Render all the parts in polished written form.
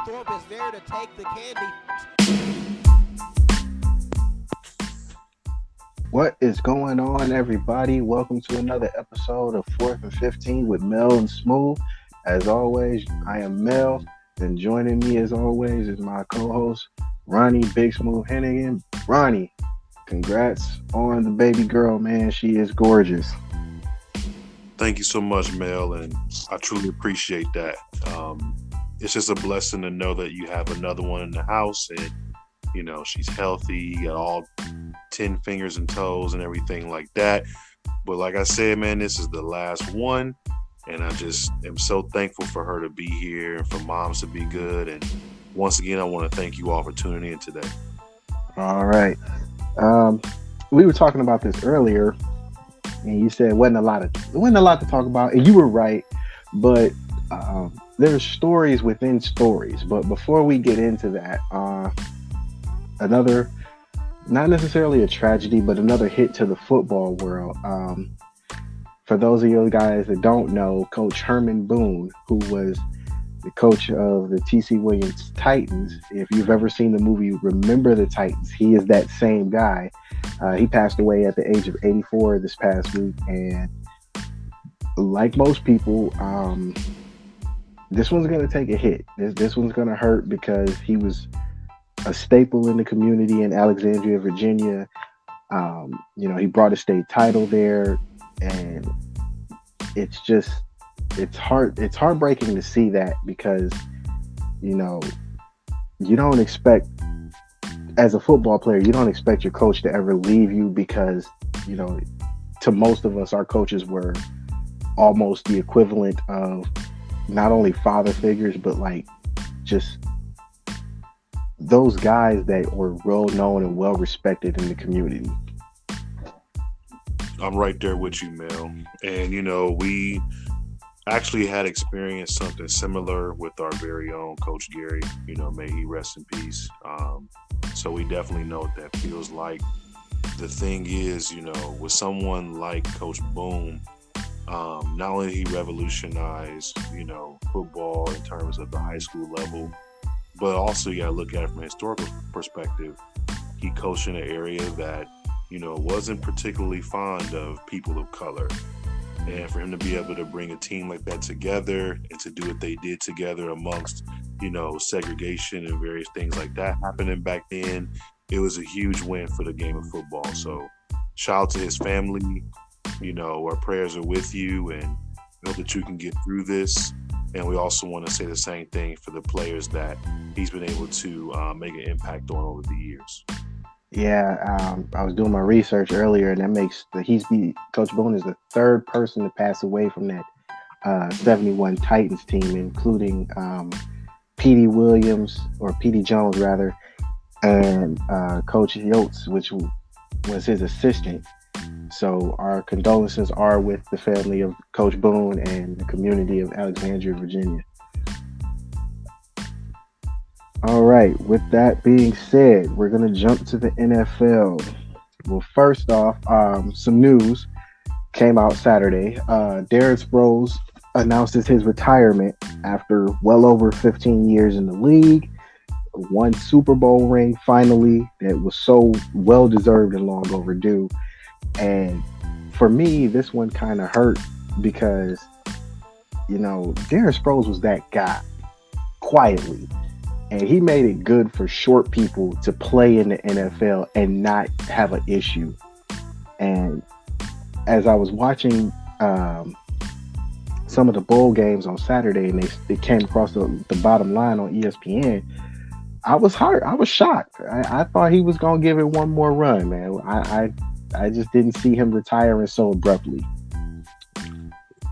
Thorpe is there to take the candy. What is going on, everybody? Welcome to another episode of 4th and 15 with Mel and Smooth. As always, I am Mel, and joining me, as always, is my co host, Ronnie Big Smooth Hennigan. Ronnie, congrats on the baby girl, man. She is gorgeous. Thank you so much, Mel, and I truly appreciate that. It's just a blessing to know that you have another one in the house, and she's healthy. You got all 10 fingers and toes and everything like that. But like I said, man, this is the last one, and I just am so thankful for her to be here and for moms to be good. And once again, I want to thank you all for tuning in today. All right. We were talking about this earlier, and you said it wasn't a lot to talk about, and you were right. But there's stories within stories. But before we get into that, another, not necessarily a tragedy, but another hit to the football world. For those of you guys that don't know, Coach Herman Boone, who was the coach of the TC Williams Titans, if you've ever seen the movie Remember the Titans, he is that same guy. He passed away at the age of 84 this past week, and like most people, this one's going to take a hit. This one's going to hurt because he was a staple in the community in Alexandria, Virginia. He brought a state title there, and it's heartbreaking to see that because, you don't expect, as a football player, you don't expect your coach to ever leave you because, to most of us, our coaches were almost the equivalent of not only father figures, but like just those guys that were well known and well respected in the community. I'm right there with you, Mel. And, we actually had experienced something similar with our very own Coach Gary. May he rest in peace. So we definitely know what that feels like. The thing is, with someone like Coach Boone, not only did he revolutionize, football in terms of the high school level, but also you got to look at it from a historical perspective. He coached in an area that, wasn't particularly fond of people of color. And for him to be able to bring a team like that together and to do what they did together amongst, segregation and various things like that happening back then, it was a huge win for the game of football. So shout out to his family. Our prayers are with you, and hope that you can get through this. And we also want to say the same thing for the players that he's been able to make an impact on over the years. Yeah, I was doing my research earlier, and that makes Coach Boone is the third person to pass away from that 71 Titans team, including Petey Williams, or Petey Jones rather, and Coach Yotes, which was his assistant. So our condolences are with the family of Coach Boone and the community of Alexandria, Virginia. All right, with that being said, we're going to jump to the NFL. Well, first off, some news came out Saturday. Darren Sproles announces his retirement after well over 15 years in the league. One Super Bowl ring, finally, that was so well-deserved and long overdue. And for me, this one kind of hurt because, Darren Sproles was that guy, quietly. And he made it good for short people to play in the NFL and not have an issue. And as I was watching some of the bowl games on Saturday, and they came across the bottom line on ESPN, I was hurt. I was shocked. I thought he was going to give it one more run, man. I just didn't see him retiring so abruptly.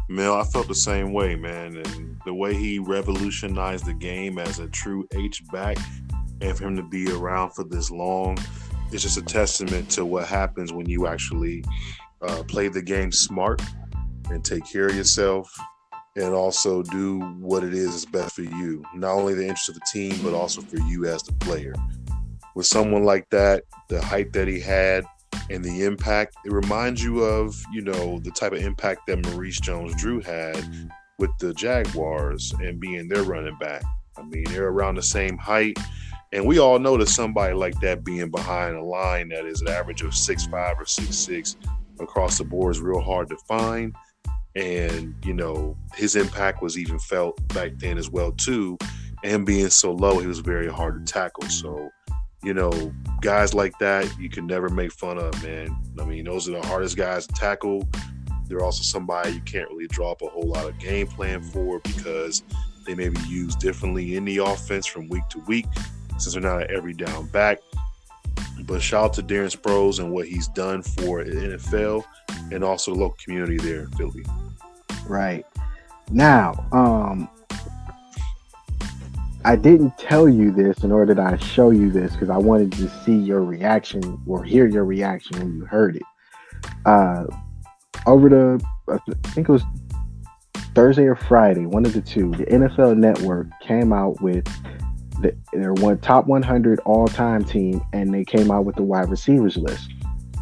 Mel, I felt the same way, man. And the way he revolutionized the game as a true H-back, and for him to be around for this long, it's just a testament to what happens when you actually play the game smart and take care of yourself, and also do what it is best for you. Not only the interest of the team, but also for you as the player. With someone like that, the hype that he had, and the impact, it reminds you of, the type of impact that Maurice Jones-Drew had with the Jaguars and being their running back. I mean, they're around the same height. And we all know that somebody like that being behind a line that is an average of 6'5" or 6'6" across the board is real hard to find. And, you know, his impact was even felt back then as well, too. And being so low, he was very hard to tackle. So, you know, guys like that, you can never make fun of, man. I mean, those are the hardest guys to tackle. They're also somebody you can't really draw up a whole lot of game plan for because they may be used differently in the offense from week to week, since they're not an every down back. But shout out to Darren Sproles and what he's done for the NFL and also the local community there in Philly. Right. Now, I didn't tell you this in order that I show you this because I wanted to see your reaction or hear your reaction when you heard it. Over I think it was Thursday or Friday, one of the two, the NFL Network came out with their top 100 all-time team, and they came out with the wide receivers list.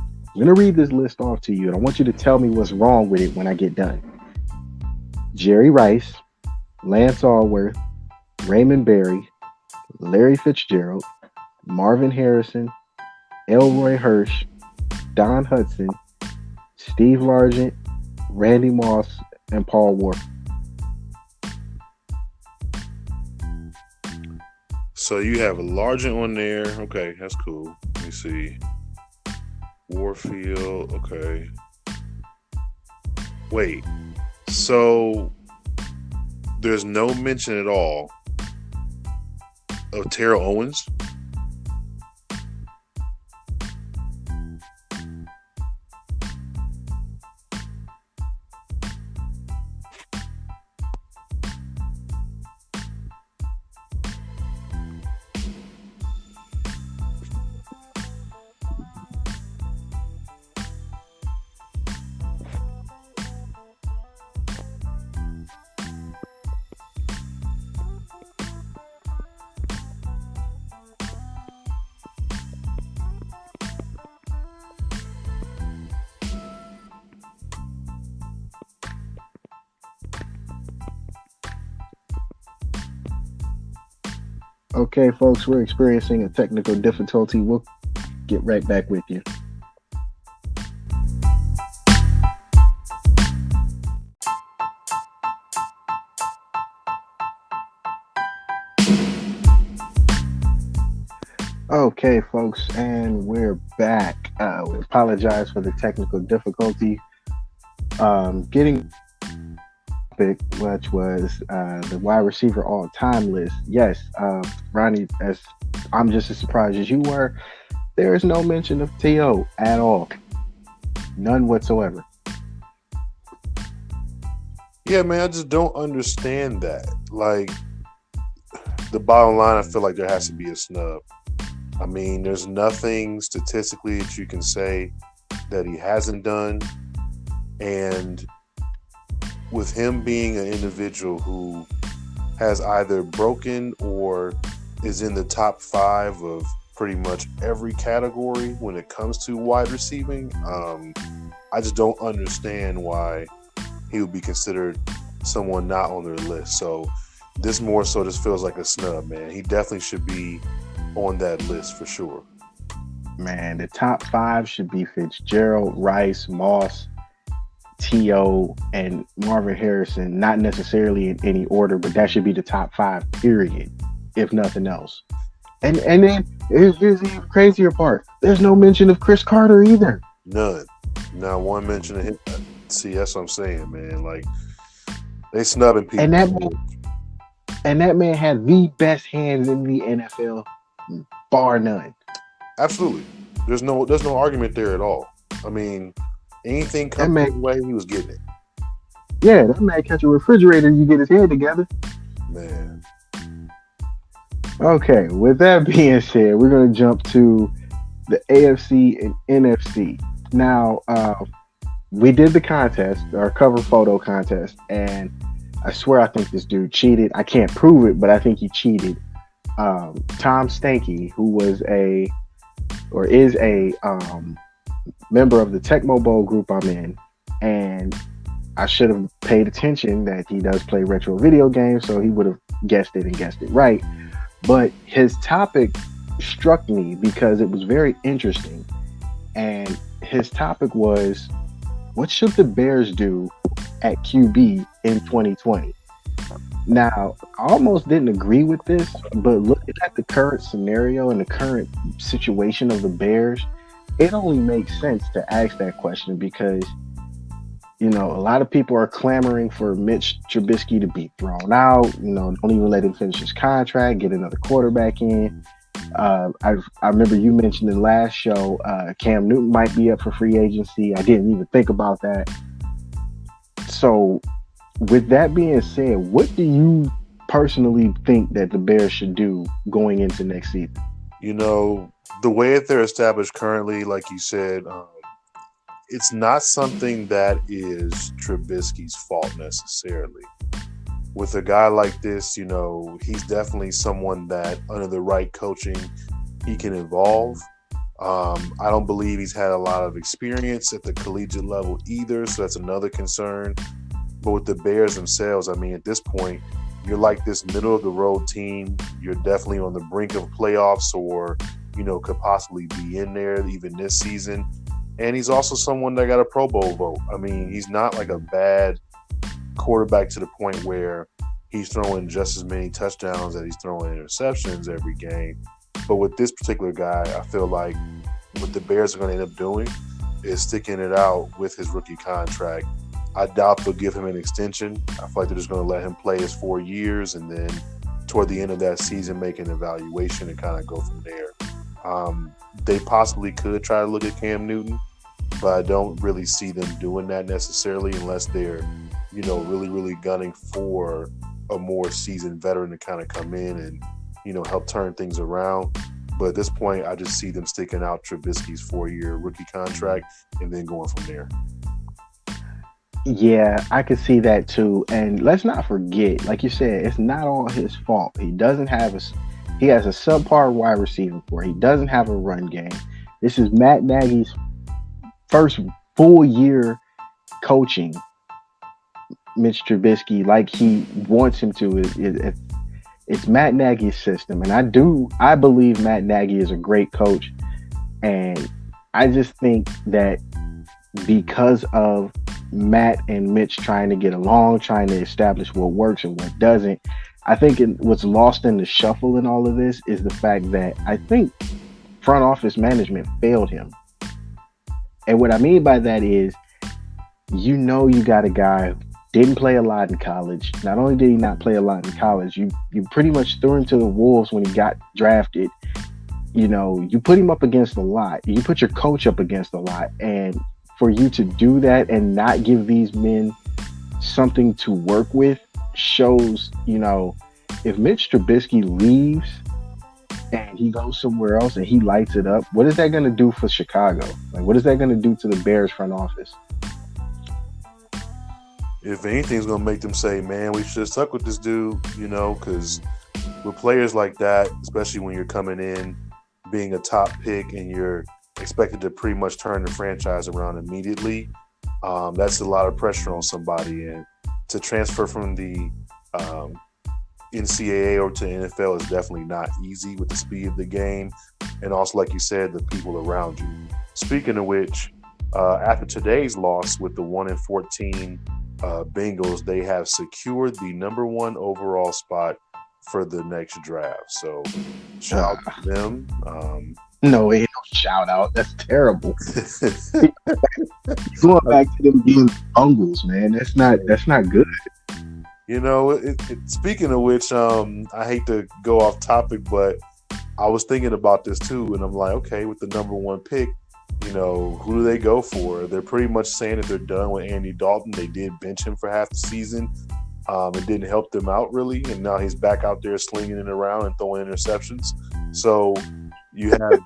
I'm going to read this list off to you, and I want you to tell me what's wrong with it when I get done. Jerry Rice, Lance Alworth, Raymond Berry, Larry Fitzgerald, Marvin Harrison, Elroy Hirsch, Don Hudson, Steve Largent, Randy Moss, and Paul Warfield. So you have a Largent on there. Okay, that's cool. Let me see. Warfield. Okay. Wait. So there's no mention at all of Terrell Owens? Okay, folks, we're experiencing a technical difficulty. We'll get right back with you. Okay, folks, and we're back. We apologize for the technical difficulty. Getting which was the wide receiver all-time list. Yes, Ronnie, as I'm just as surprised as you were, there is no mention of T.O. at all. None whatsoever. Yeah, man, I just don't understand that. Like, the bottom line, I feel like there has to be a snub. I mean, there's nothing statistically that you can say that he hasn't done. And with him being an individual who has either broken or is in the top 5 of pretty much every category when it comes to wide receiving, I just don't understand why he would be considered someone not on their list. So this more so just feels like a snub, man. He definitely should be on that list for sure. Man, the top 5 should be Fitzgerald, Rice, Moss, T.O., and Marvin Harrison, not necessarily in any order, but that should be the top 5, period, if nothing else. And then here's the even crazier part. There's no mention of Chris Carter either. None. Not one mention of him. See, that's what I'm saying, man. Like, they snubbing people. And that man had the best hands in the NFL, bar none. Absolutely. There's no argument there at all. I mean, anything coming his way, he was getting it. Yeah, that man catch a refrigerator, you get his head together. Man. Okay, with that being said, we're going to jump to the AFC and NFC. Now, we did the contest, our cover photo contest, and I swear I think this dude cheated. I can't prove it, but I think he cheated. Tom Stanky, who is a member of the Tecmo Bowl group I'm in, and I should have paid attention that he does play retro video games, so he would have guessed it and guessed it right. But his topic struck me because it was very interesting. And his topic was, what should the Bears do at QB in 2020? Now, I almost didn't agree with this, but looking at the current scenario and the current situation of the Bears, it only makes sense to ask that question because, a lot of people are clamoring for Mitch Trubisky to be thrown out. Don't even let him finish his contract, get another quarterback in. I remember you mentioned in the last show, Cam Newton might be up for free agency. I didn't even think about that. So, with that being said, what do you personally think that the Bears should do going into next season? The way that they're established currently, like you said, it's not something that is Trubisky's fault necessarily. With a guy like this, he's definitely someone that under the right coaching, he can evolve. I don't believe he's had a lot of experience at the collegiate level either, so that's another concern. But with the Bears themselves, at this point, you're like this middle-of-the-road team. You're definitely on the brink of playoffs or, could possibly be in there even this season. And he's also someone that got a Pro Bowl vote. He's not like a bad quarterback to the point where he's throwing just as many touchdowns as he's throwing interceptions every game. But with this particular guy, I feel like what the Bears are going to end up doing is sticking it out with his rookie contract. I doubt they'll give him an extension. I feel like they're just going to let him play his 4 years and then toward the end of that season make an evaluation and kind of go from there. They possibly could try to look at Cam Newton, but I don't really see them doing that necessarily unless they're, really, really gunning for a more seasoned veteran to kind of come in and, help turn things around. But at this point, I just see them sticking out Trubisky's 4-year rookie contract and then going from there. Yeah, I could see that too. And let's not forget, like you said, it's not all his fault. He has a subpar wide receiver core. He doesn't have a run game. This is Matt Nagy's first full year coaching Mitch Trubisky like he wants him to. It's Matt Nagy's system. And I believe Matt Nagy is a great coach. And I just think that because of Matt and Mitch trying to get along, trying to establish what works and what doesn't, I think what's lost in the shuffle in all of this is the fact that I think front office management failed him. And what I mean by that is, you got a guy who didn't play a lot in college. Not only did he not play a lot in college, you pretty much threw him to the wolves when he got drafted. You put him up against a lot. You put your coach up against a lot. And for you to do that and not give these men something to work with shows, if Mitch Trubisky leaves and he goes somewhere else and he lights it up, what is that going to do for Chicago? Like, what is that going to do to the Bears front office? If anything's going to make them say, man, we should have stuck with this dude, because with players like that, especially when you're coming in being a top pick and you're expected to pretty much turn the franchise around immediately, that's a lot of pressure on somebody. And to transfer from the NCAA or to NFL is definitely not easy with the speed of the game. And also, like you said, the people around you. Speaking of which, after today's loss with the 1-14 Bengals, they have secured the number 1 overall spot for the next draft. So shout out to them. No, ain't no shout out. That's terrible. Going back to them being Bungles, man. That's not good. Speaking of which, I hate to go off topic, but I was thinking about this too, and I'm like, okay, with the number 1 pick, who do they go for? They're pretty much saying that they're done with Andy Dalton. They did bench him for half the season. It didn't help them out really, and now he's back out there slinging it around and throwing interceptions. So you have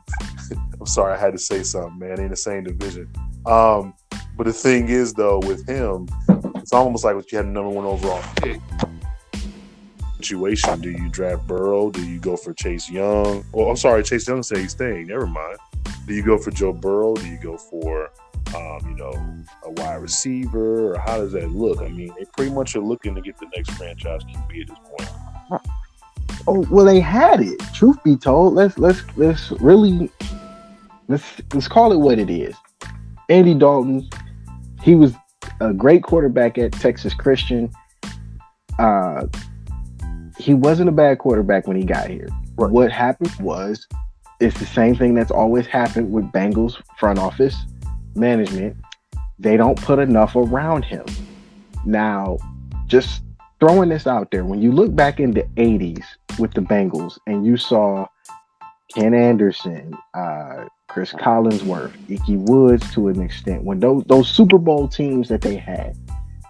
I'm sorry, I had to say something, man. In the same division. But the thing is, though, with him, it's almost like what you had the number 1 overall pick situation. Do you draft Burrow? Do you go for Chase Young? Well, I'm sorry, Chase Young said he's staying. Never mind. Do you go for Joe Burrow? Do you go for a wide receiver? Or how does that look? They pretty much are looking to get the next franchise QB at this point. Oh well, they had it. Truth be told, let's really let's call it what it is. Andy Dalton, he was a great quarterback at Texas Christian. Uh, he wasn't a bad quarterback when he got here. Right. What happened was, it's the same thing that's always happened with Bengals front office management. They don't put enough around him. Now, just throwing this out there, when you look back in the 80s with the Bengals and you saw Ken Anderson, Chris Collinsworth, Ickey Woods to an extent, when those Super Bowl teams that they had,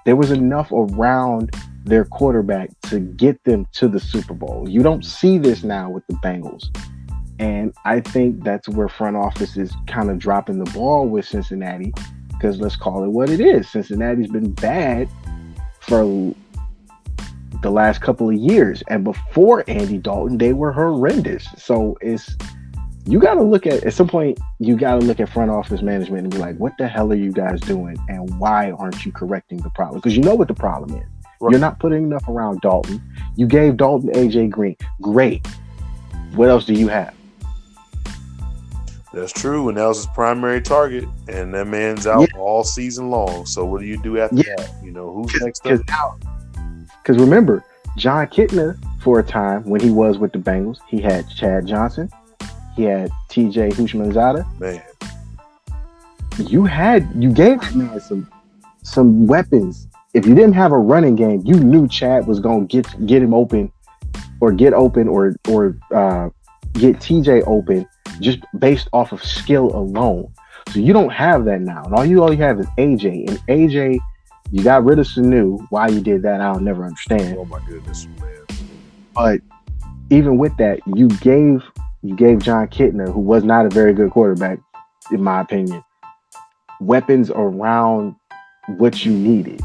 there was enough around their quarterback to get them to the Super Bowl. You don't see this now with the Bengals. And I think that's where front office is kind of dropping the ball with Cincinnati, because let's call it what it is. Cincinnati's been bad for the last couple of years. And before Andy Dalton, they were horrendous. So you got to look at some point, you got to look at front office management and be like, what the hell are you guys doing? And why aren't you correcting the problem? Because you know what the problem is. Right. You're not putting enough around Dalton. You gave Dalton AJ Green. Great. What else do you have? That's true, and that was his primary target, and that man's out all season long. So what do you do after that? You know, who's next up? Because remember, John Kitna, for a time when he was with the Bengals, he had Chad Johnson, he had TJ Houshmandzadeh. Man, you gave that man some weapons. If you didn't have a running game, you knew Chad was going to get him open, or get open, or get TJ open, just based off of skill alone. So you don't have that now. And all you have is AJ. And AJ, you got rid of Sanu. Why you did that, I'll never understand. Oh my goodness, man. But even with that, you gave John Kitna, who was not a very good quarterback, in my opinion, weapons around what you needed.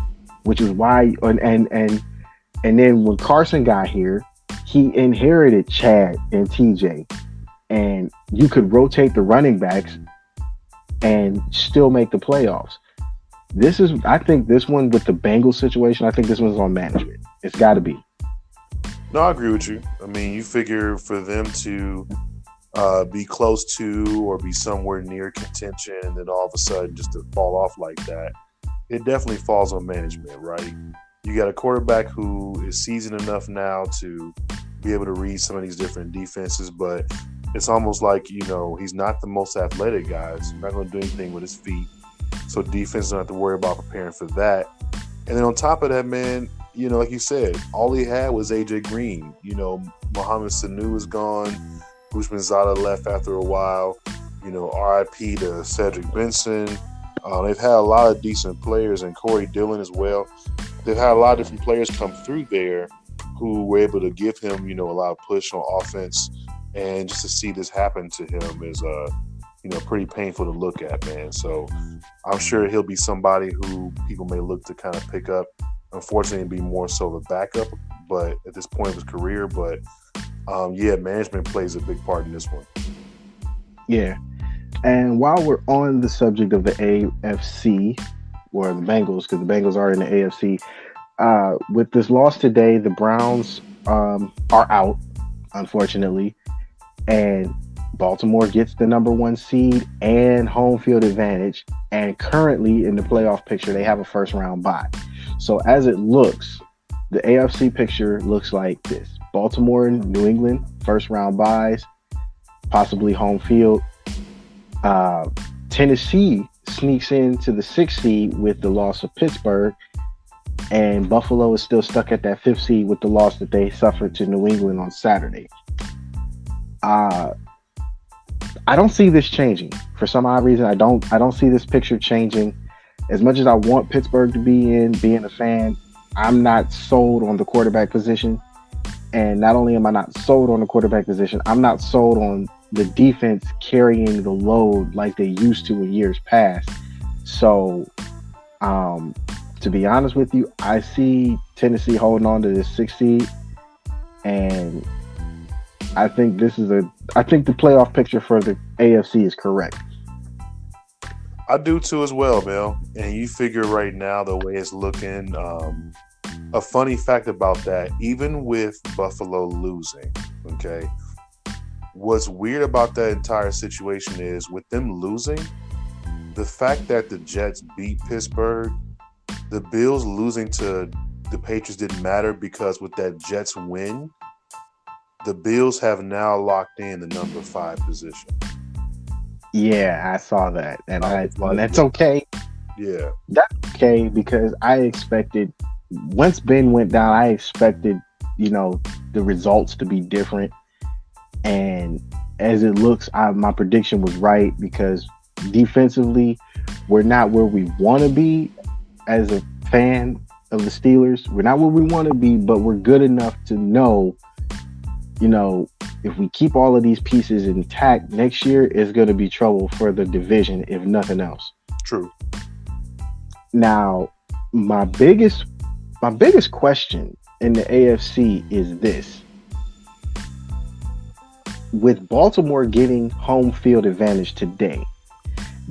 Which is why and then when Carson got here, he inherited Chad and TJ. And you could rotate the running backs and still make the playoffs. I think this one with the Bengals situation, I think this one's on management. It's got to be. No, I agree with you. I mean, you figure for them to be close to or be somewhere near contention, and then all of a sudden just to fall off like that, it definitely falls on management, right? You got a quarterback who is seasoned enough now to be able to read some of these different defenses, but it's almost like, you know, he's not the most athletic guy. He's not going to do anything with his feet. So defense don't have to worry about preparing for that. And then on top of that, man, you know, like you said, all he had was AJ Green. You know, Mohamed Sanu is gone. Houshmandzadeh left after a while. You know, RIP to Cedric Benson. They've had a lot of decent players, and Corey Dillon as well. They've had a lot of different players come through there who were able to give him, you know, a lot of push on offense. And just to see this happen to him is, you know, pretty painful to look at, man. So I'm sure he'll be somebody who people may look to kind of pick up. Unfortunately, it'd be more so the backup, but at this point of his career. But management plays a big part in this one. Yeah. And while we're on the subject of the AFC, or the Bengals, because the Bengals are in the AFC, with this loss today, the Browns are out, unfortunately. And Baltimore gets the number 1 seed and home field advantage. And currently in the playoff picture, they have a first round bye. So as it looks, the AFC picture looks like this: Baltimore and New England, first round byes, possibly home field. Tennessee sneaks into the 6th seed with the loss of Pittsburgh. And Buffalo is still stuck at that 5th seed with the loss that they suffered to New England on Saturday. I don't see this changing. For some odd reason, I don't see this picture changing. As much as I want Pittsburgh to be in, being a fan, I'm not sold on the quarterback position. And not only am I not sold on the quarterback position, I'm not sold on the defense carrying the load like they used to in years past. So, to be honest with you, I see Tennessee holding on to this 6th seed, and I think the playoff picture for the AFC is correct. I do too as well, Mel. And you figure right now the way it's looking, a funny fact about that, even with Buffalo losing, okay, what's weird about that entire situation is with them losing, the fact that the Jets beat Pittsburgh, the Bills losing to the Patriots didn't matter because with that Jets win, the Bills have now locked in the number 5 position. Yeah, I saw that, and that's okay. Yeah, That's okay because I expected once Ben went down, I expected the results to be different, and as it looks, my prediction was right because defensively, we're not where we want to be as a fan of the Steelers. We're not where we want to be, but we're good enough to know, if we keep all of these pieces intact next year, it's going to be trouble for the division, if nothing else. true. Now, my biggest question in the AFC is this. With Baltimore getting home field advantage today,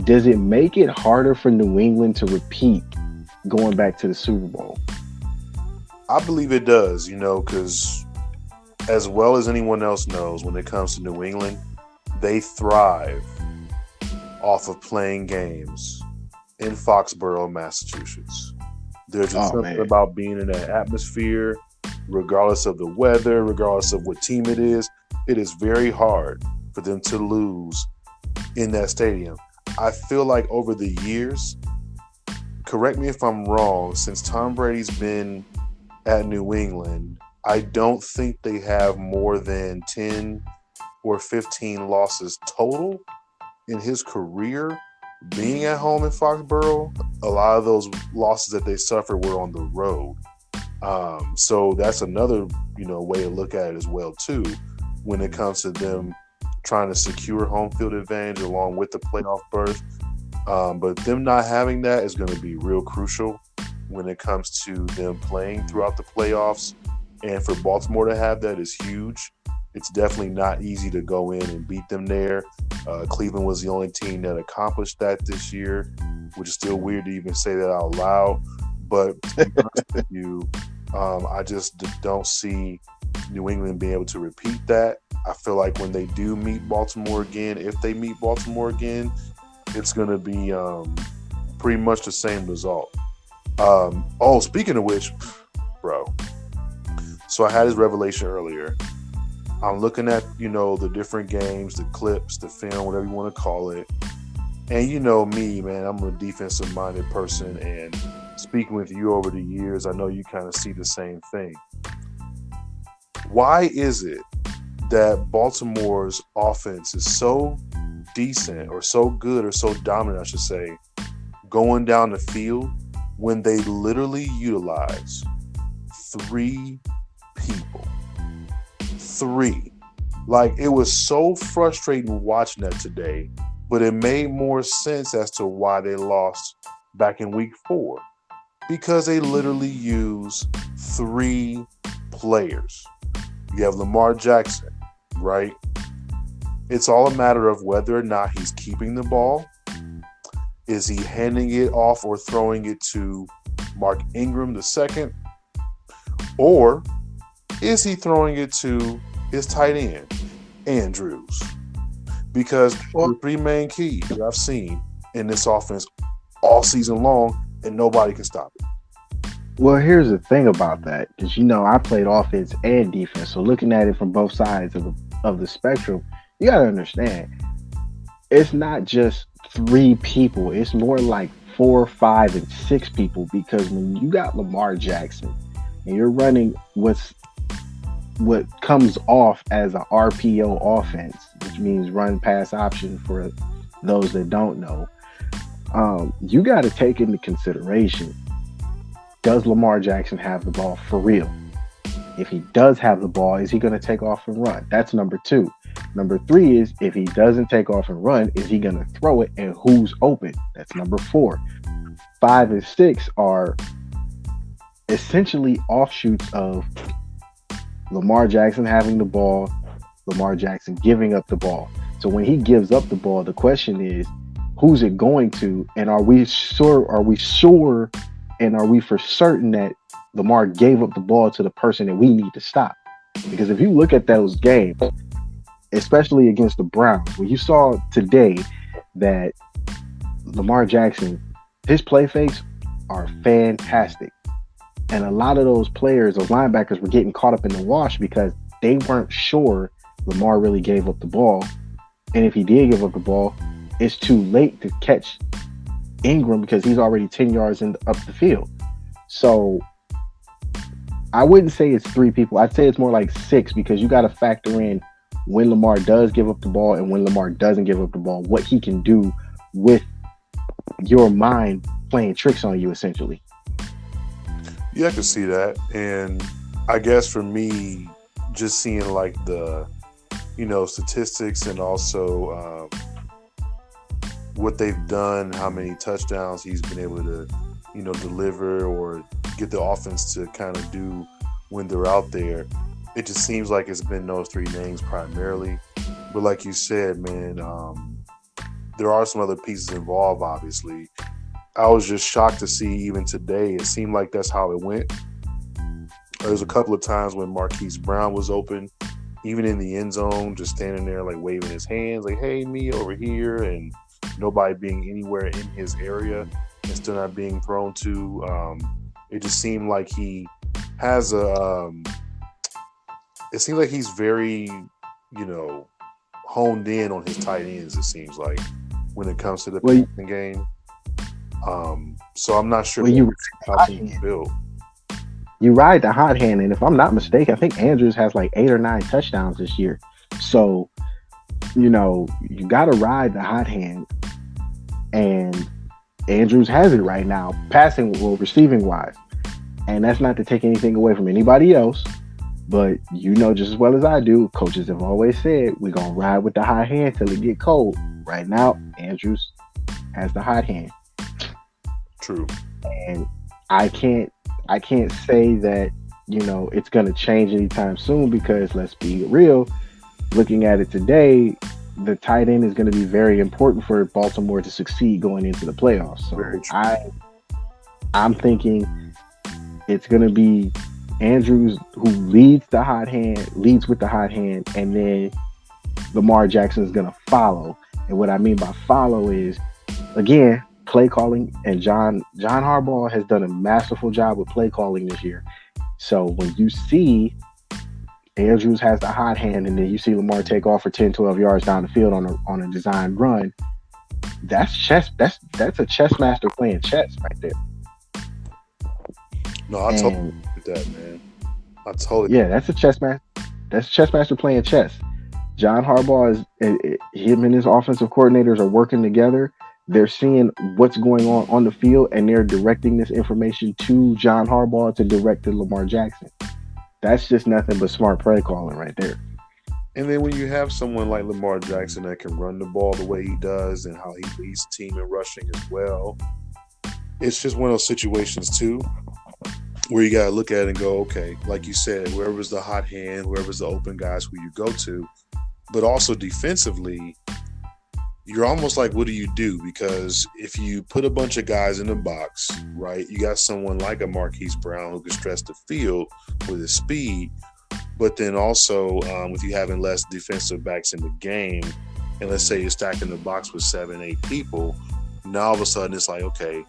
does it make it harder for New England to repeat going back to the Super Bowl? I believe it does, because as well as anyone else knows, when it comes to New England, they thrive off of playing games in Foxborough, Massachusetts. There's just something about being in that atmosphere, regardless of the weather, regardless of what team it is. It is very hard for them to lose in that stadium. I feel like over the years, correct me if I'm wrong, since Tom Brady's been at New England, I don't think they have more than 10 or 15 losses total in his career being at home in Foxborough. A lot of those losses that they suffered were on the road. So that's another, way to look at it as well, too, when it comes to them trying to secure home field advantage along with the playoff berth. But them not having that is going to be real crucial when it comes to them playing throughout the playoffs. And for Baltimore to have that is huge. It's definitely not easy to go in and beat them there. Cleveland was the only team that accomplished that this year, which is still weird to even say that out loud. But to be honest with you, I just don't see New England being able to repeat that. I feel like when they do meet Baltimore again, if they meet Baltimore again, it's going to be pretty much the same result. Speaking of which, bro, so I had this revelation earlier. I'm looking at, the different games, the clips, the film, whatever you want to call it. And me, man, I'm a defensive-minded person. And speaking with you over the years, I know you kind of see the same thing. Why is it that Baltimore's offense is so decent or so good or so dominant, I should say, going down the field when they literally utilize 3 people? 3. Like, it was so frustrating watching that today, but it made more sense as to why they lost back in week 4. Because they literally use 3 players. You have Lamar Jackson, right? It's all a matter of whether or not he's keeping the ball. Is he handing it off or throwing it to Mark Ingram II? Or is he throwing it to his tight end, Andrews? Because the 3 main keys that I've seen in this offense all season long, and nobody can stop it. Well, here's the thing about that, because I played offense and defense, so looking at it from both sides of the spectrum, you gotta understand, it's not just 3 people; it's more like 4, 5, and 6 people. Because when you got Lamar Jackson and you're running what comes off as a RPO offense, which means run pass option for those that don't know, you got to take into consideration, does Lamar Jackson have the ball for real? If he does have the ball, is he going to take off and run? That's number 2. Number 3 is, if he doesn't take off and run, is he going to throw it, and who's open? That's number 4. 5 and 6 are essentially offshoots of Lamar Jackson having the ball, Lamar Jackson giving up the ball. So when he gives up the ball, the question is, who's it going to? And are we sure And are we for certain that Lamar gave up the ball to the person that we need to stop? Because if you look at those games, especially against the Browns, when you saw today that Lamar Jackson, his play fakes are fantastic. And a lot of those players, those linebackers, were getting caught up in the wash because they weren't sure Lamar really gave up the ball. And if he did give up the ball, it's too late to catch Ingram because he's already 10 yards up the field. So I wouldn't say it's 3 people. I'd say it's more like 6 because you got to factor in when Lamar does give up the ball and when Lamar doesn't give up the ball, what he can do with your mind playing tricks on you, essentially. Yeah, I can see that. And I guess for me, just seeing like the, statistics and also what they've done, how many touchdowns he's been able to, deliver or get the offense to kind of do when they're out there. It just seems like it's been those 3 names primarily. But like you said, man, there are some other pieces involved, obviously. I was just shocked to see even today. It seemed like that's how it went. There's a couple of times when Marquise Brown was open, even in the end zone, just standing there like waving his hands, like, hey, me over here, and nobody being anywhere in his area and still not being thrown to. It just seemed like he has it seems like he's very, honed in on his tight ends, it seems like, when it comes to the passing game. So I'm not sure how he's built. You ride the hot hand, and if I'm not mistaken, I think Andrews has like 8 or 9 touchdowns this year. So, you got to ride the hot hand, and Andrews has it right now, receiving wise. And that's not to take anything away from anybody else, but just as well as I do, coaches have always said we're gonna ride with the hot hand till it get cold. Right now, Andrews has the hot hand. True. And I can't say that, it's going to change anytime soon because let's be real, looking at it today, the tight end is going to be very important for Baltimore to succeed going into the playoffs. So I'm thinking it's going to be Andrews who leads with the hot hand, and then Lamar Jackson is going to follow. And what I mean by follow is, again, play calling, and John Harbaugh has done a masterful job with play calling this year. So when you see Andrews has the hot hand, and then you see Lamar take off for 10, 12 yards down the field on a designed run, that's chess. That's a chess master playing chess right there. No, I totally agree with that, man. That's a chess master. That's a chess master playing chess. John Harbaugh him and his offensive coordinators are working together. They're seeing what's going on the field, and they're directing this information to John Harbaugh to direct to Lamar Jackson. That's just nothing but smart play calling right there. And then when you have someone like Lamar Jackson that can run the ball the way he does and how he leads the team in rushing as well, it's just one of those situations too where you got to look at it and go, okay, like you said, whoever's the hot hand, whoever's the open guys who you go to, but also defensively, you're almost like, what do you do? Because if you put a bunch of guys in the box, right, you got someone like a Marquise Brown who can stretch the field with his speed, but then also with you having less defensive backs in the game, and let's say you're stacking the box with 7, 8 people, now all of a sudden it's like, okay,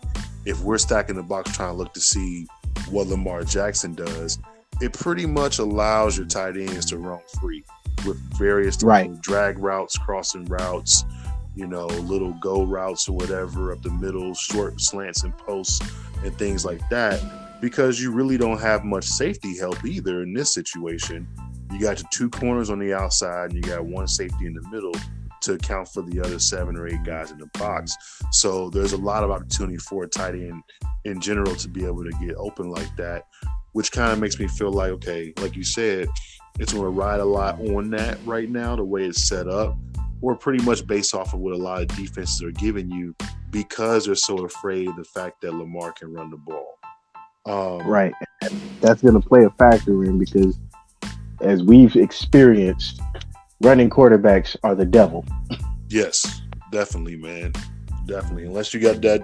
if we're stacking the box trying to look to see what Lamar Jackson does, it pretty much allows your tight ends to roam free with various drag routes, crossing routes, little go routes or whatever up the middle, short slants and posts and things like that, because you really don't have much safety help either in this situation. You got your 2 corners on the outside and you got 1 safety in the middle to account for the other 7 or 8 guys in the box. So there's a lot of opportunity for a tight end in general to be able to get open like that, which kind of makes me feel like, okay, like you said, it's going to ride a lot on that right now, the way it's set up, or pretty much based off of what a lot of defenses are giving you because they're so afraid of the fact that Lamar can run the ball. Right. That's going to play a factor in because, as we've experienced, running quarterbacks are the devil. Yes, definitely, man. Definitely. Unless you got that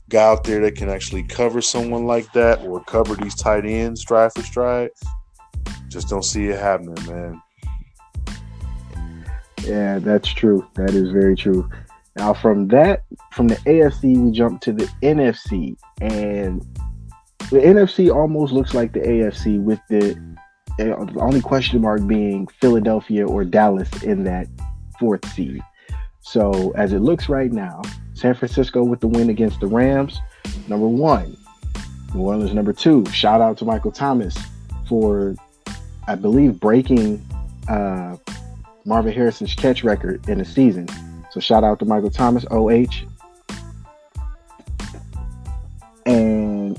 guy out there that can actually cover someone like that or cover these tight ends stride for stride. Just don't see it happening, man. Yeah, that's true. That is very true. Now, from the AFC, we jump to the NFC, and the NFC almost looks like the AFC, with the only question mark being Philadelphia or Dallas in that fourth seed. So, as it looks right now, San Francisco with the win against the Rams, number 1. New Orleans, number 2. Shout out to Michael Thomas for, I believe, breaking Marvin Harrison's catch record in a season. So shout out to Michael Thomas, OH. And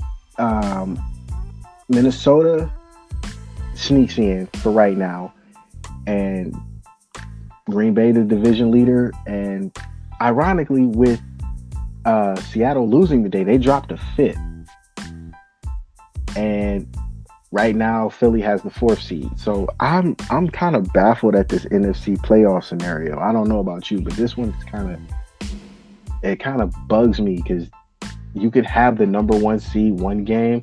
Minnesota sneaks in for right now. And Green Bay, the division leader. And ironically, with Seattle losing today, they dropped to 5th. And right now, Philly has the 4th seed. So I'm kind of baffled at this NFC playoff scenario. I don't know about you, but this one's kind of bugs me, because you could have the number 1 seed one game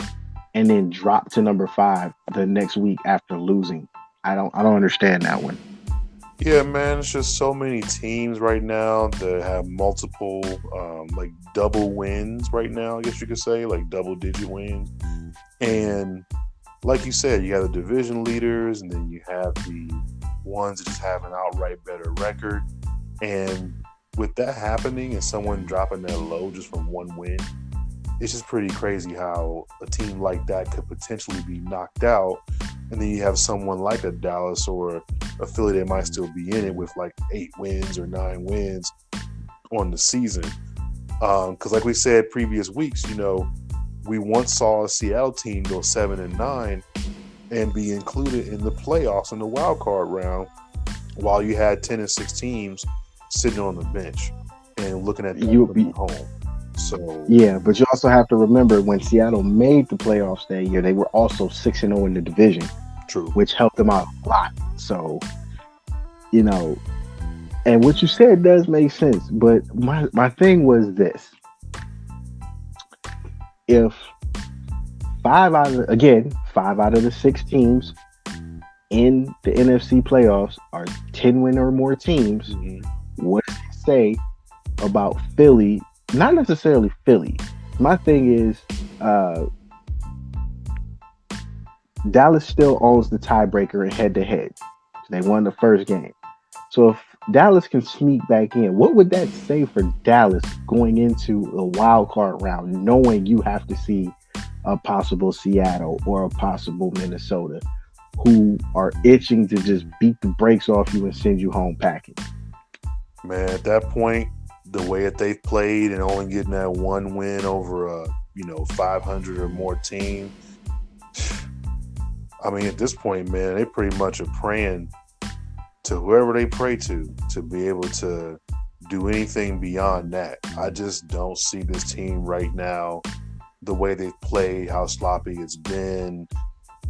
and then drop to number 5 the next week after losing. I don't understand that one. Yeah, man, it's just so many teams right now that have multiple like double wins right now, I guess you could say, like double-digit wins. And like you said, you have the division leaders, and then you have the ones that just have an outright better record. And with that happening and someone dropping that low just from one win, it's just pretty crazy how a team like that could potentially be knocked out. And then you have someone like a Dallas or a Philly that might still be in it with like 8 wins or 9 wins on the season. Because like we said previous weeks, we once saw a Seattle team go 7-9 and be included in the playoffs in the wild card round, while you had 10-6 teams sitting on the bench and looking at them home. So yeah, but you also have to remember, when Seattle made the playoffs that year, they were also 6-0 in the division. True, which helped them out a lot. So, and what you said does make sense. But my thing was this: if 5 out of the 6 teams in the NFC playoffs are 10-win or more teams, what does it say about Philly? Not necessarily Philly. My thing is, Dallas still owns the tiebreaker in head-to-head. They won the first game. So if Dallas can sneak back in, what would that say for Dallas going into a wild card round, knowing you have to see a possible Seattle or a possible Minnesota, who are itching to just beat the brakes off you and send you home packing? Man, at that point, the way that they've played and only getting that one win over a 500 or more team, I mean, at this point, man, they pretty much are praying to whoever they pray to be able to do anything beyond that. I just don't see this team right now, the way they've played, how sloppy it's been,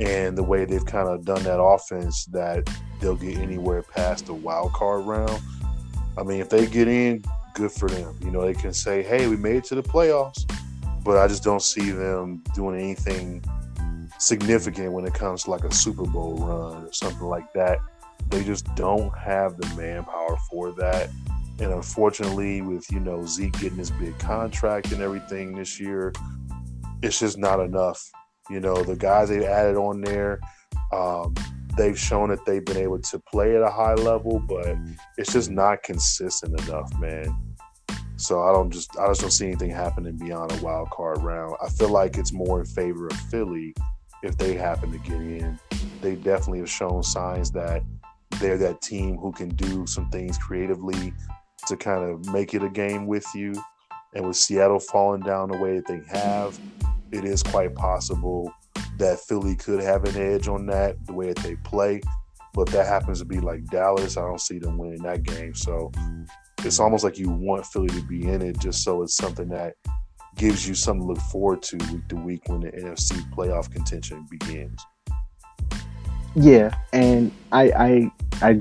and the way they've kind of done that offense, that they'll get anywhere past the wild card round. I mean, if they get in, good for them. They can say, hey, we made it to the playoffs, but I just don't see them doing anything significant when it comes to like a Super Bowl run or something like that. They just don't have the manpower for that. And unfortunately, with Zeke getting his big contract and everything this year, it's just not enough. The guys they've added on there, they've shown that they've been able to play at a high level, but it's just not consistent enough, man. So I just don't see anything happening beyond a wild card round. I feel like it's more in favor of Philly if they happen to get in. They definitely have shown signs that they're that team who can do some things creatively to kind of make it a game with you. And with Seattle falling down the way that they have, it is quite possible that Philly could have an edge on that, the way that they play. But that happens to be like Dallas. I don't see them winning that game. So it's almost like you want Philly to be in it, just so it's something that gives you something to look forward to week to week when the NFC playoff contention begins. Yeah, and I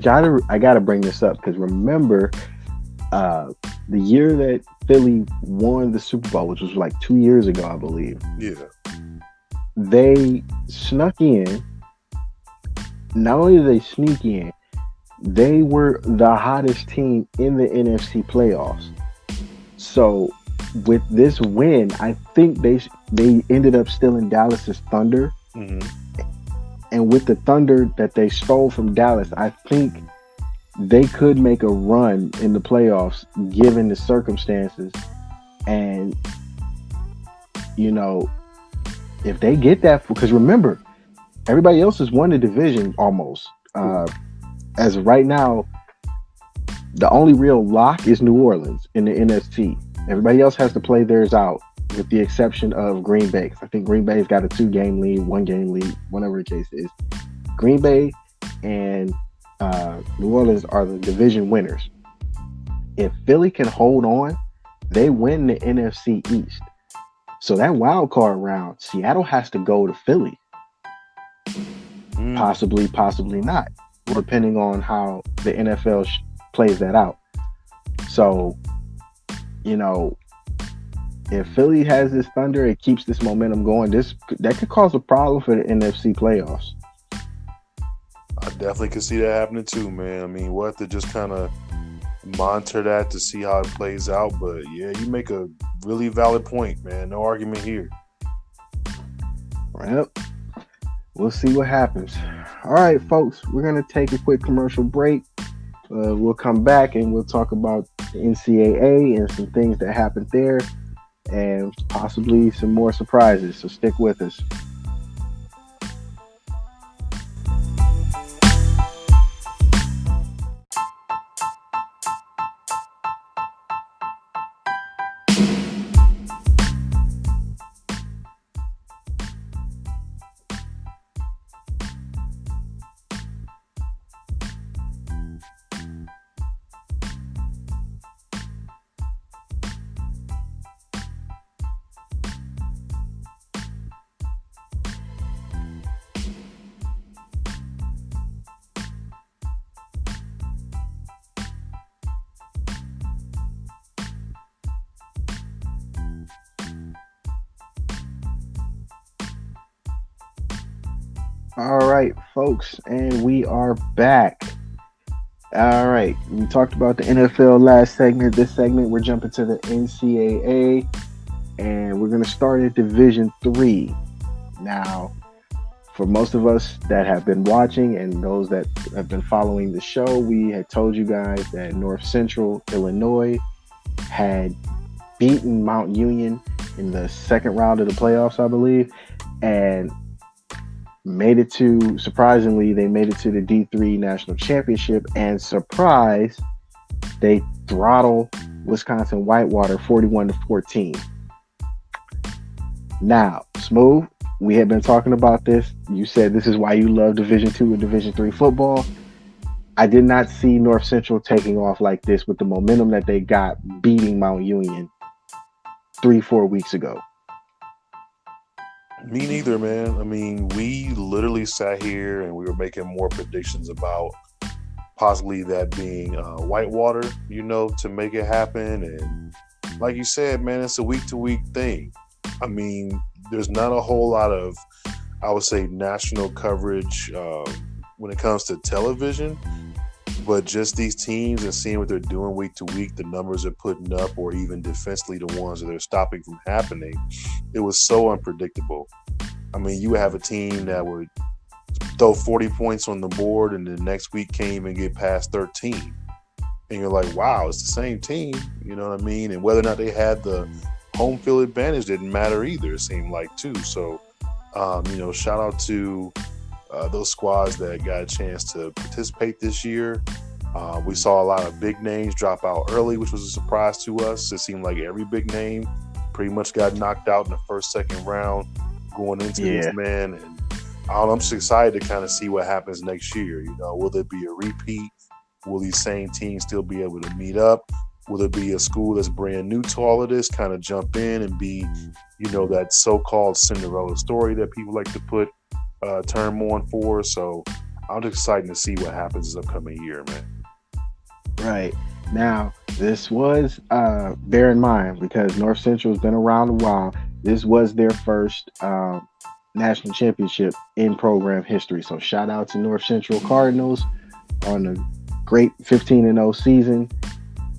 gotta bring this up, because remember, the year that Philly won the Super Bowl, which was like 2 years ago, I believe. Yeah. They snuck in. Not only did they sneak in, they were the hottest team in the NFC playoffs. So with this win, I think they ended up stealing Dallas's thunder. Mm-hmm. And with the thunder that they stole from Dallas, I think they could make a run in the playoffs given the circumstances. And, you know, if they get that, because remember, everybody else has won the division almost. As of right now, the only real lock is New Orleans in the NFC. Everybody else has to play theirs out, with the exception of Green Bay. I think Green Bay's got a 2-game lead, 1-game lead, whatever the case is. Green Bay and New Orleans are the division winners. If Philly can hold on, they win the NFC East. So that wild card round, Seattle has to go to Philly. Possibly not, depending on how the NFL plays that out. So, you know, if Philly has this thunder, it keeps this momentum going. That could cause a problem for the NFC playoffs. I definitely could see that happening too, man. I mean, we'll have to just kind of monitor that to see how it plays out. But yeah, you make a really valid point, man. No argument here. Well, we'll see what happens. All right, folks, we're going to take a quick commercial break. We'll come back and we'll talk about the NCAA and some things that happened there and possibly some more surprises. So stick with us. All right, folks, and we are back. All right, we talked about the NFL last segment. This segment, we're jumping to the NCAA, and we're going to start at Division 3. Now, for most of us that have been watching and those that have been following the show, we had told you guys that North Central Illinois had beaten Mount Union in the second round of the playoffs, I believe, and surprisingly, they made it to the D3 National Championship, and surprise, they throttle Wisconsin Whitewater 41-14. Now, Smooth, we had been talking about this. You said this is why you love Division 2 and Division 3 football. I did not see North Central taking off like this with the momentum that they got beating Mount Union 3-4 weeks ago. Me neither, man. I mean, we literally sat here and we were making more predictions about possibly that being Whitewater, to make it happen. And like you said, man, it's a week-to-week thing. I mean, there's not a whole lot of, I would say, national coverage when it comes to television. But just these teams and seeing what they're doing week to week, the numbers they're putting up, or even defensively the ones that they're stopping from happening, it was so unpredictable. I mean, you would have a team that would throw 40 points on the board and the next week can't even get past 13. And you're like, wow, it's the same team. You know what I mean? And whether or not they had the home field advantage didn't matter either, it seemed like, too. So, shout out to those squads that got a chance to participate this year. We saw a lot of big names drop out early, which was a surprise to us. It seemed like every big name pretty much got knocked out in the first, second round going into this, man. And I'm just excited to kind of see what happens next year. Will there be a repeat? Will these same teams still be able to meet up? Will there be a school that's brand new to all of this kind of jump in and be, that so-called Cinderella story that people like to put term on for? So I'm just excited to see what happens this upcoming year, man. Right. Now, this was bear in mind because North Central has been around a while. This was their first national championship in program history. So shout out to North Central Cardinals on a great 15-0 season.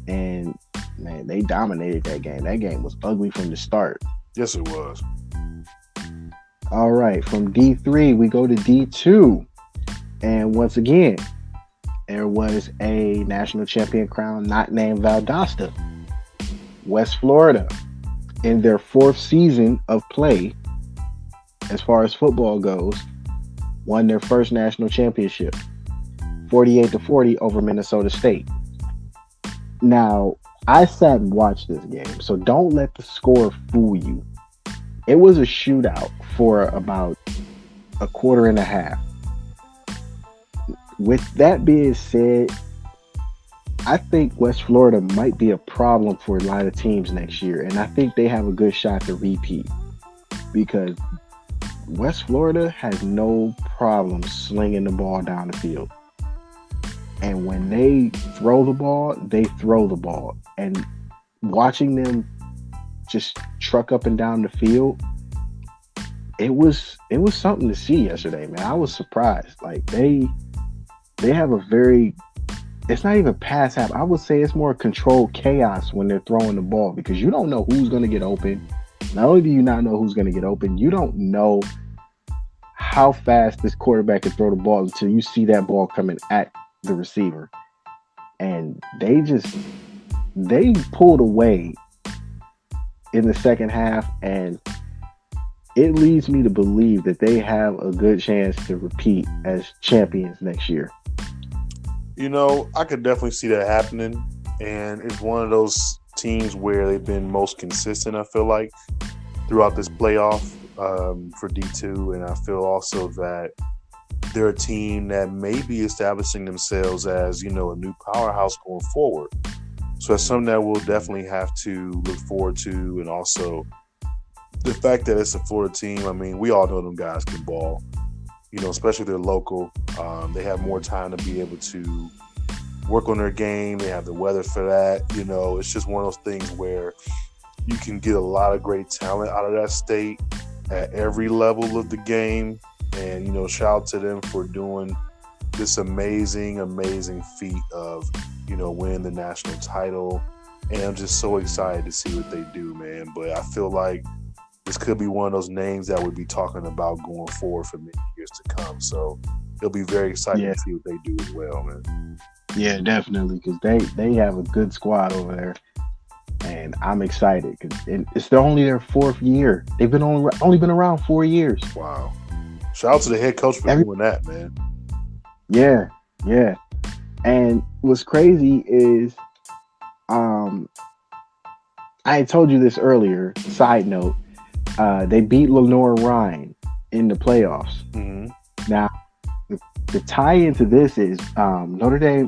And man, they dominated that game. That game was ugly from the start. Yes, it was. All right, from D3 we go to D2, and once again, there was a national champion crown not named Valdosta. West Florida, in their fourth season of play, as far as football goes, won their first national championship, 48-40 over Minnesota State. Now, I sat and watched this game, so don't let the score fool you. It was a shootout for about a quarter and a half. With that being said, I think West Florida might be a problem for a lot of teams next year, and I think they have a good shot to repeat because West Florida has no problem slinging the ball down the field. And when they throw the ball, they throw the ball. And watching them just truck up and down the field, it was something to see yesterday, man. I was surprised. Like they have a very, it's not even pass happen. I would say it's more controlled chaos when they're throwing the ball because you don't know who's going to get open. Not only do you not know who's going to get open, you don't know how fast this quarterback can throw the ball until you see that ball coming at the receiver. And they pulled away in the second half, and it leads me to believe that they have a good chance to repeat as champions next year. You know, I could definitely see that happening, and it's one of those teams where they've been most consistent, I feel like, throughout this playoff for D2, and I feel also that they're a team that may be establishing themselves as, you know, a new powerhouse going forward. So that's something that we'll definitely have to look forward to. And also the fact that it's a Florida team, I mean, we all know them guys can ball, you know, especially if they're local. They have more time to be able to work on their game. They have the weather for that. You know, it's just one of those things where you can get a lot of great talent out of that state at every level of the game. And, you know, shout out to them for doing this amazing, amazing feat of, you know, winning the national title. And I'm just so excited to see what they do, man. But I feel like this could be one of those names that we'll be talking about going forward for many years to come. So it'll be very exciting to see what they do as well, man. Yeah, definitely, because they have a good squad over there. And I'm excited because it's only their fourth year. They've been only been around 4 years. Wow. Shout out to the head coach for doing that, man. Yeah. And what's crazy is, I had told you this earlier. Side note, they beat Lenoir-Rhyne in the playoffs. Mm-hmm. Now, the tie into this is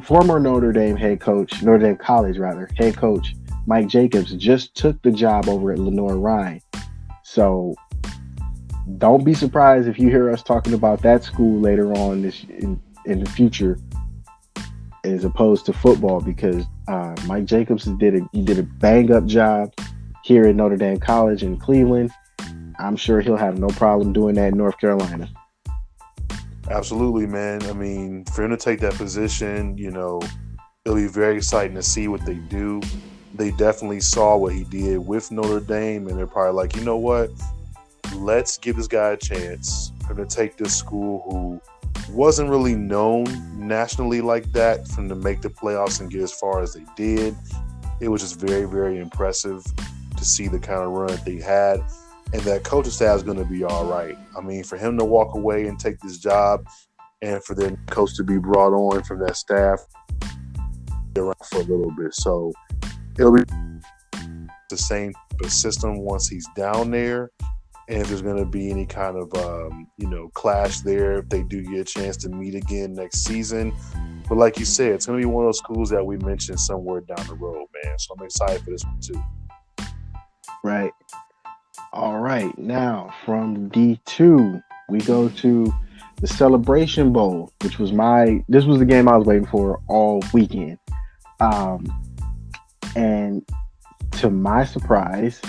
former Notre Dame College head coach Mike Jacobs just took the job over at Lenoir-Rhyne. So don't be surprised if you hear us talking about that school later on in the future, as opposed to football, because Mike Jacobs did a bang up job here at Notre Dame College in Cleveland. I'm sure he'll have no problem doing that in North Carolina. Absolutely, man. I mean, for him to take that position, you know, it'll be very exciting to see what they do. They definitely saw what he did with Notre Dame, and they're probably like, you know what? Let's give this guy a chance. For him to take this school who wasn't really known nationally like that, for him to make the playoffs and get as far as they did. It was just very, very impressive to see the kind of run that they had. And that coaching staff is going to be all right. I mean, for him to walk away and take this job, and for the coach to be brought on from that staff around for a little bit. So it'll be the same system once he's down there. And if there's going to be any kind of, clash there, if they do get a chance to meet again next season. But like you said, it's going to be one of those schools that we mentioned somewhere down the road, man. So I'm excited for this one too. Right. All right. Now from D2, we go to the Celebration Bowl, which was this was the game I was waiting for all weekend. And to my surprise,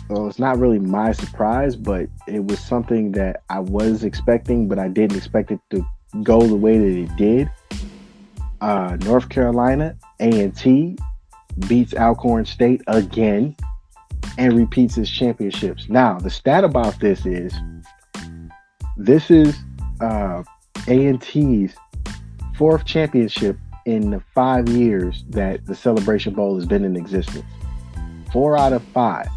well, it's not really my surprise, but it was something that I was expecting, but I didn't expect it to go the way that it did. North Carolina A&T beats Alcorn State again and repeats its championships. Now, the stat about this is A&T's fourth championship in the 5 years that the Celebration Bowl has been in existence. 4 out of 5.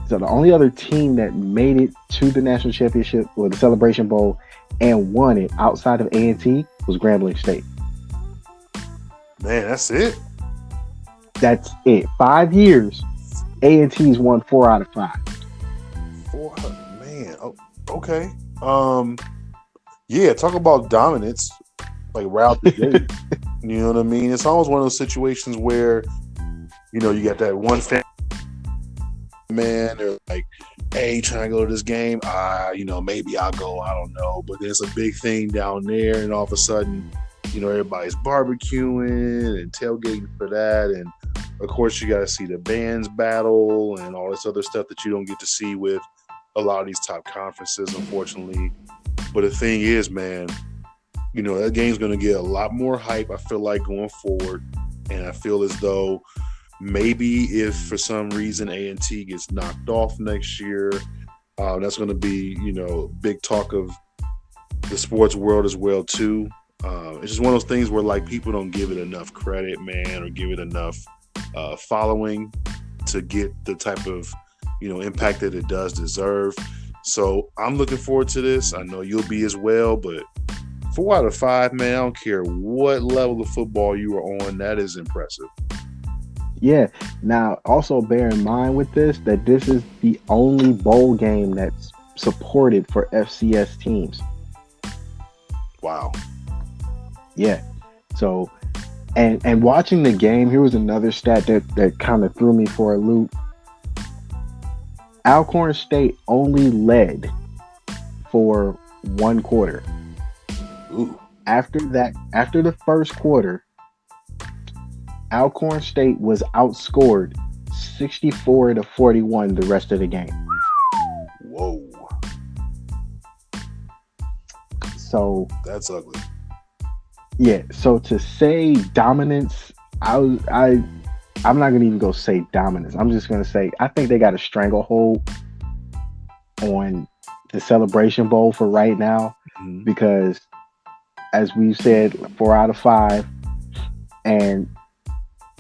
So the only other team that made it to the national championship or the Celebration Bowl and won it outside of A&T was Grambling State. Man, that's it. That's it. 5 years, A&T's won 4 out of 5. Man. Oh, okay. Yeah, talk about dominance, like route the gate. You know what I mean? It's almost one of those situations where, you know, you got that one fan, man, they're like, hey, trying to go to this game? You know, maybe I'll go, I don't know. But there's a big thing down there, and all of a sudden, you know, everybody's barbecuing and tailgating for that. And of course, you got to see the bands battle and all this other stuff that you don't get to see with a lot of these top conferences, unfortunately. But the thing is, man, you know, that game's going to get a lot more hype, I feel like, going forward. And I feel as though maybe if for some reason A&T gets knocked off next year, that's going to be, you know, big talk of the sports world as well, too. It's just one of those things where, like, people don't give it enough credit, man, or give it enough following to get the type of, you know, impact that it does deserve. So I'm looking forward to this. I know you'll be as well, but 4 out of 5, man, I don't care what level of football you are on. That is impressive. Yeah. Now, also bear in mind with this that this is the only bowl game that's supported for FCS teams. Wow. Yeah. So, and watching the game, here was another stat that kind of threw me for a loop. Alcorn State only led for 1 quarter. Ooh. After the first quarter, Alcorn State was outscored 64-41 the rest of the game. Whoa. So that's ugly. Yeah. So to say dominance, I'm not gonna even go say dominance. I'm just gonna say I think they got a stranglehold on the Celebration Bowl for right now, because as we've said, 4 out of 5, and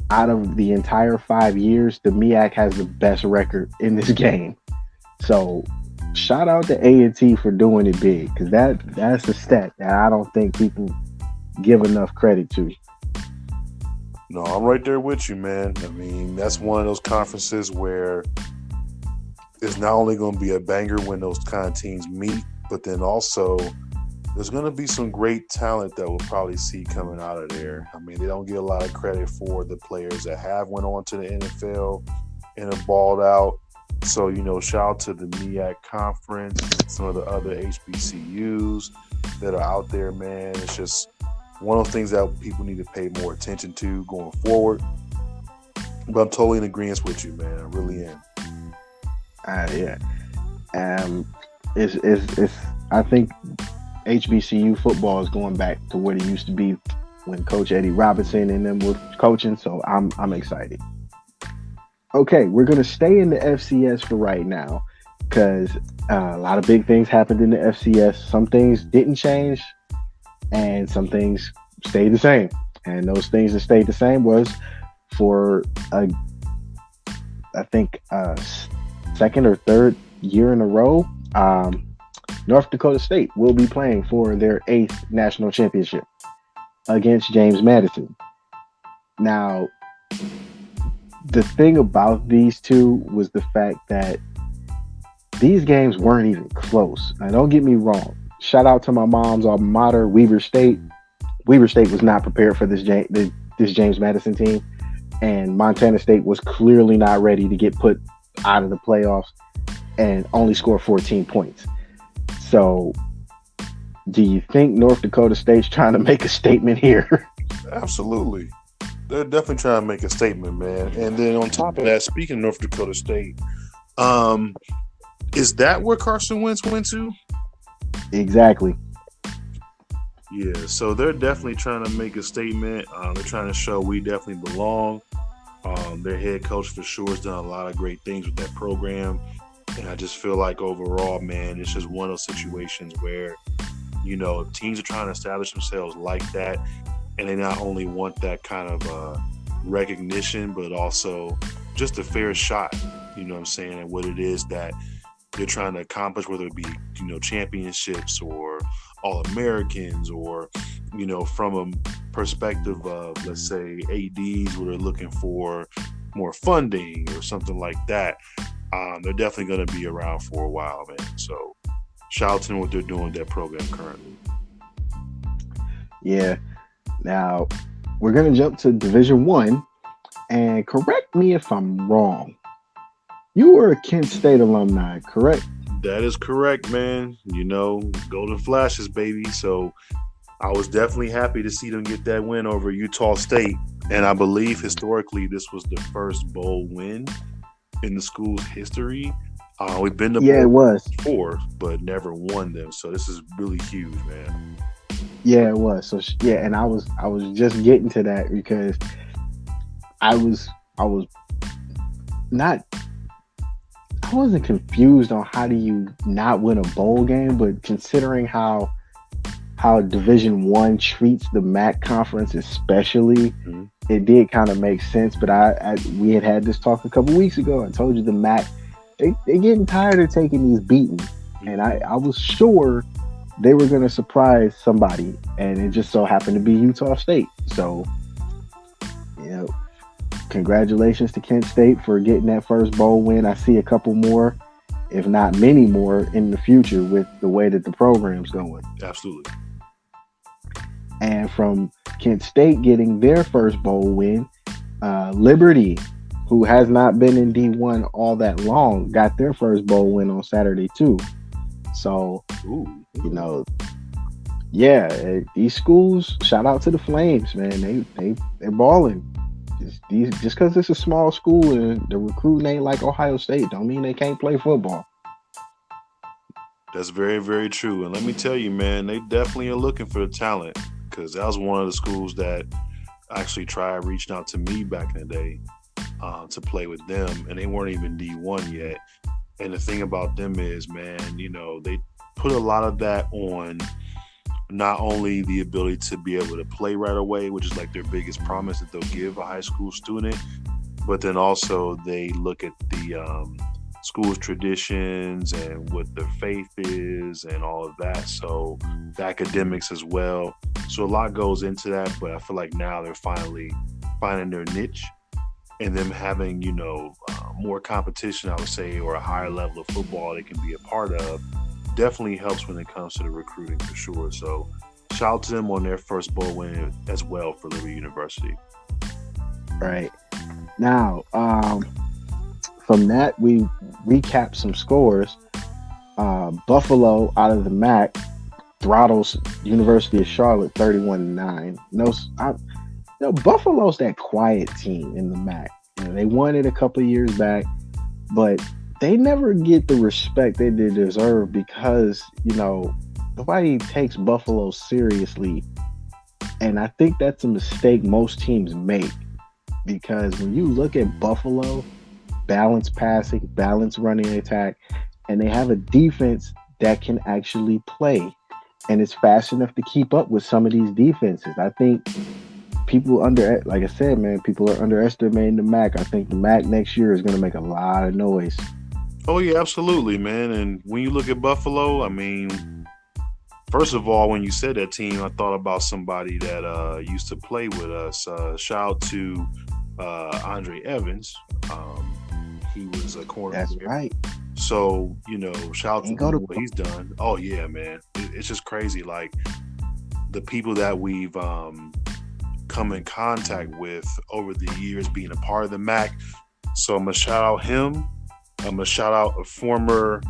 out of the entire 5 years, the MEAC has the best record in this game. So shout out to A&T for doing it big, because that's a stat that I don't think people give enough credit to. No, I'm right there with you, man. I mean, that's one of those conferences where it's not only going to be a banger when those kind of teams meet, but then also there's going to be some great talent that we'll probably see coming out of there. I mean, they don't get a lot of credit for the players that have went on to the NFL and have balled out. So, you know, shout out to the MEAC conference, some of the other HBCUs that are out there, man. It's just one of those things that people need to pay more attention to going forward. But I'm totally in agreement with you, man. I really am. Yeah. It's I think HBCU football is going back to what it used to be when Coach Eddie Robinson and them were coaching. So I'm excited. Okay, we're gonna stay in the FCS for right now because a lot of big things happened in the FCS. Some things didn't change, and some things stayed the same. And those things that stayed the same was for I think second or third year in a row, North Dakota State will be playing for their 8th national championship against James Madison. Now, the thing about these two was the fact that these games weren't even close. Now, don't get me wrong. Shout out to my mom's alma mater, Weber State. Weber State was not prepared for this James Madison team, and Montana State was clearly not ready to get put out of the playoffs and only score 14 points. So Do you think North Dakota State's trying to make a statement here? Absolutely. They're definitely trying to make a statement, man. And then on top of that, speaking of North Dakota State, is that where Carson Wentz went to? Exactly. Yeah, so they're definitely trying to make a statement. They're trying to show we definitely belong. Their head coach for sure has done a lot of great things with that program. And I just feel like overall, man, it's just one of those situations where, teams are trying to establish themselves like that. And they not only want that kind of recognition, but also just a fair shot, you know what I'm saying, and what it is that they're trying to accomplish, whether it be, championships or All-Americans or, from a perspective of, let's say, ADs where they're looking for more funding or something like that. They're definitely going to be around for a while, man. So shout out to them what they're doing with that program currently. Yeah. Now, we're going to jump to Division One, and correct me if I'm wrong. You were a Kent State alumni, correct? That is correct, man. Golden Flashes, baby. So I was definitely happy to see them get that win over Utah State. And I believe historically this was the first bowl win in the school's history. We've been to it was before, but never won them. So this is really huge, man. Yeah, it was. So and I was just getting to that because I wasn't confused on how do you not win a bowl game, but considering how Division One treats the MAC conference, especially, it did kind of make sense. But we had this talk a couple weeks ago. I told you the MAC they getting tired of taking these beatings, and I was sure they were going to surprise somebody, and it just so happened to be Utah State. So, congratulations to Kent State for getting that first bowl win. I see a couple more, if not many more, in the future with the way that the program's going. Absolutely. And from Kent State getting their first bowl win, Liberty, who has not been in D1 all that long, got their first bowl win on Saturday too. So, these schools, shout out to the Flames, man. They're balling. Just because it's a small school and the recruiting ain't like Ohio State, don't mean they can't play football. That's very, very true. And let me tell you, man, they definitely are looking for the talent, because that was one of the schools that actually tried reaching out to me back in the day to play with them, and they weren't even D1 yet. And the thing about them is, man, they put a lot of that on not only the ability to be able to play right away, which is like their biggest promise that they'll give a high school student, but then also they look at the school's traditions and what their faith is and all of that. So the academics as well. So a lot goes into that, but I feel like now they're finally finding their niche, and them having, more competition, I would say, or a higher level of football they can be a part of, definitely helps when it comes to the recruiting for sure. So shout out to them on their first bowl win as well for Liberty University. Right. Now, from that, we recap some scores. Buffalo, out of the MAC, throttles University of Charlotte 31-9. Buffalo's that quiet team in the MAC. They won it a couple of years back, but they never get the respect they deserve because, nobody takes Buffalo seriously. And I think that's a mistake most teams make, because when you look at Buffalo, balanced passing, balanced running attack, and they have a defense that can actually play, and it's fast enough to keep up with some of these defenses. I think people like I said, man, people are underestimating the MAC. I think the MAC next year is going to make a lot of noise. Oh, yeah, absolutely, man. And when you look at Buffalo, I mean, first of all, when you said that team, I thought about somebody that used to play with us. Shout out to Andre Evans. He was a corner. That's right. So, shout out to what he's done. Oh, yeah, man. It's just crazy. Like, the people that we've come in contact with over the years being a part of the MAC. So I'm going to shout out him. I'm going to shout out a former